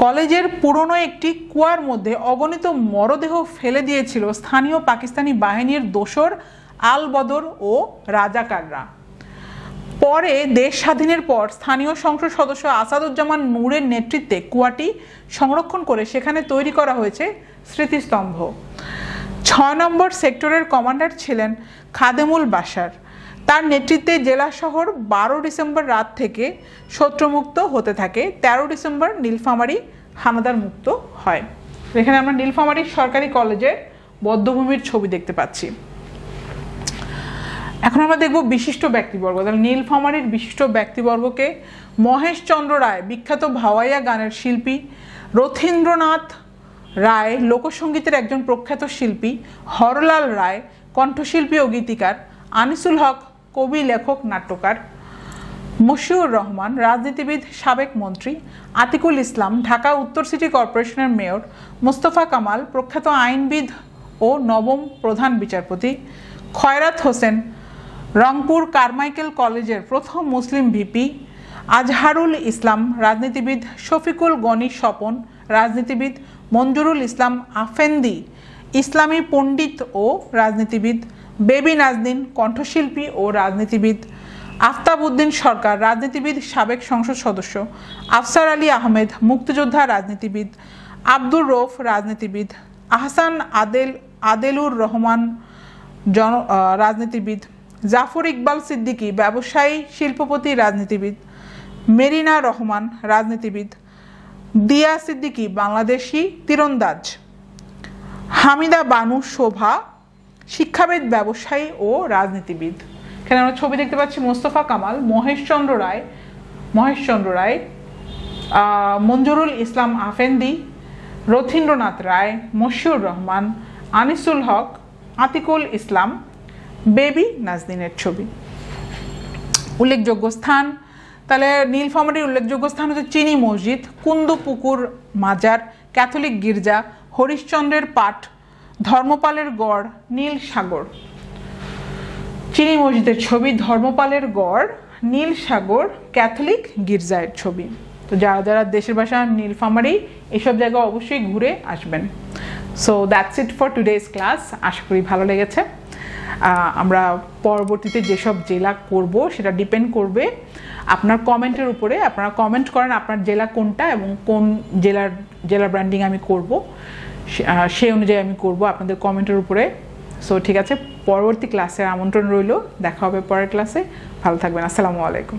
Speaker 1: কলেজের পুরনো একটি কুয়ার মধ্যে অগণিত মরদেহ ফেলে দিয়েছিল স্থানীয় পাকিস্তানি বাহিনীর দোসর আল বদর ও রাজাকাররা। পরে দেশ স্বাধীনের পর স্থানীয় সংসদ সদস্য আসাদুজ্জামান নূরের নেতৃত্বে কুয়াটি সংরক্ষণ করে সেখানে তৈরি করা হয়েছে স্মৃতিস্তম্ভ। 6 নম্বর সেক্টরের কমান্ডার ছিলেন খাদেমুল বাশার। তার নেতৃত্বে জেলা শহর 12 ডিসেম্বর রাত থেকে শত্রুমুক্ত হতে থাকে। 13 ডিসেম্বর নীলফামারী হানাদার মুক্ত হয়। এখানে আমরা নীলফামারী সরকারি কলেজের বধ্যভূমির ছবি দেখতে পাচ্ছি। এখন আমরা দেখব বিশিষ্ট ব্যক্তিবর্গ। তাহলে নীলফামারীর বিশিষ্ট ব্যক্তিবর্গকে মহেশচন্দ্র রায়, বিখ্যাত ভাওয়াইয়া গানের শিল্পী, রথীন্দ্রনাথ রায় লোকসঙ্গীতের একজন প্রখ্যাত শিল্পী, হরলাল রায় কণ্ঠশিল্পী ও গীতিকার, আনিসুল হক কবি, লেখক, নাট্যকার, মশিউর রহমান রাজনীতিবিদ, সাবেক মন্ত্রী, আতিকুল ইসলাম ঢাকা উত্তর সিটি কর্পোরেশনের মেয়র, মোস্তফা কামাল প্রখ্যাত আইনবিদ ও নবম প্রধান বিচারপতি, খয়রাত হোসেন রংপুর কারমাইকেল কলেজের প্রথম মুসলিম ভিপি, আজহারুল ইসলাম রাজনীতিবিদ, শফিকুল গনি স্বপন রাজনীতিবিদ, মঞ্জুরুল ইসলাম আফেন্দি ইসলামী পণ্ডিত ও রাজনীতিবিদ, বেবি নাজনীন কণ্ঠশিল্পী ও রাজনীতিবিদ, আফতাব উদ্দিন সরকার রাজনীতিবিদ, সাবেক সংসদ সদস্য, আফসার আলী আহমেদ মুক্তিযোদ্ধা রাজনীতিবিদ, আব্দুর রৌফ রাজনীতিবিদ, আহসান আদেলুর রহমান রাজনীতিবিদ, জাফর ইকবাল সিদ্দিকী ব্যবসায়ী, শিল্পপতি, রাজনীতিবিদ, মেরিনা রহমান রাজনীতিবিদ, দিয়া সিদ্দিকী বাংলাদেশি তীরন্দাজ, হামিদা বানু শোভা শিক্ষাবিদ, ব্যবসায়ী ও রাজনীতিবিদ। এখানে আমরা ছবি দেখতে পাচ্ছি মোস্তফা কামাল, মহেশচন্দ্র রায়, মঞ্জুরুল ইসলাম আফেন্দি, রথীন্দ্রনাথ রায়, মশিউর রহমান, আনিসুল হক, আতিকুল ইসলাম, বেবি নাজনীনের ছবি। উল্লেখযোগ্য স্থান, তাহলে নীলফামারীর উল্লেখযোগ্য স্থান হচ্ছে চিনি মসজিদ, কুন্দুপুকুর মাজার, ক্যাথলিক গির্জা, হরিশ্চন্দ্রের পাঠ, ধর্মপালের গড়, নীল সাগর। চিনি মসজিদের ছবি, ধর্মপালের গড়, নীল সাগর, ক্যাথলিক গির্জার ছবি। তো যারা যারা দেশের ভাষা নীলফামারী এসব জায়গায় অবশ্যই ঘুরে আসবেন। So that's it for today's class. আশা করি ভালো লেগেছে। আমরা পরবর্তীতে যেসব জেলা করব সেটা ডিপেন্ড করবে আপনার কমেন্টের উপরে। আপনারা কমেন্ট করেন আপনার জেলা কোনটা এবং কোন জেলার ব্র্যান্ডিং আমি করব, সেই অনুযায়ী আমি করব আপনাদের কমেন্টের উপরে। সো ঠিক আছে, পরবর্তী ক্লাসের আমন্ত্রণ রইল। দেখা হবে পরের ক্লাসে। ভালো থাকবেন। আসসালামু আলাইকুম।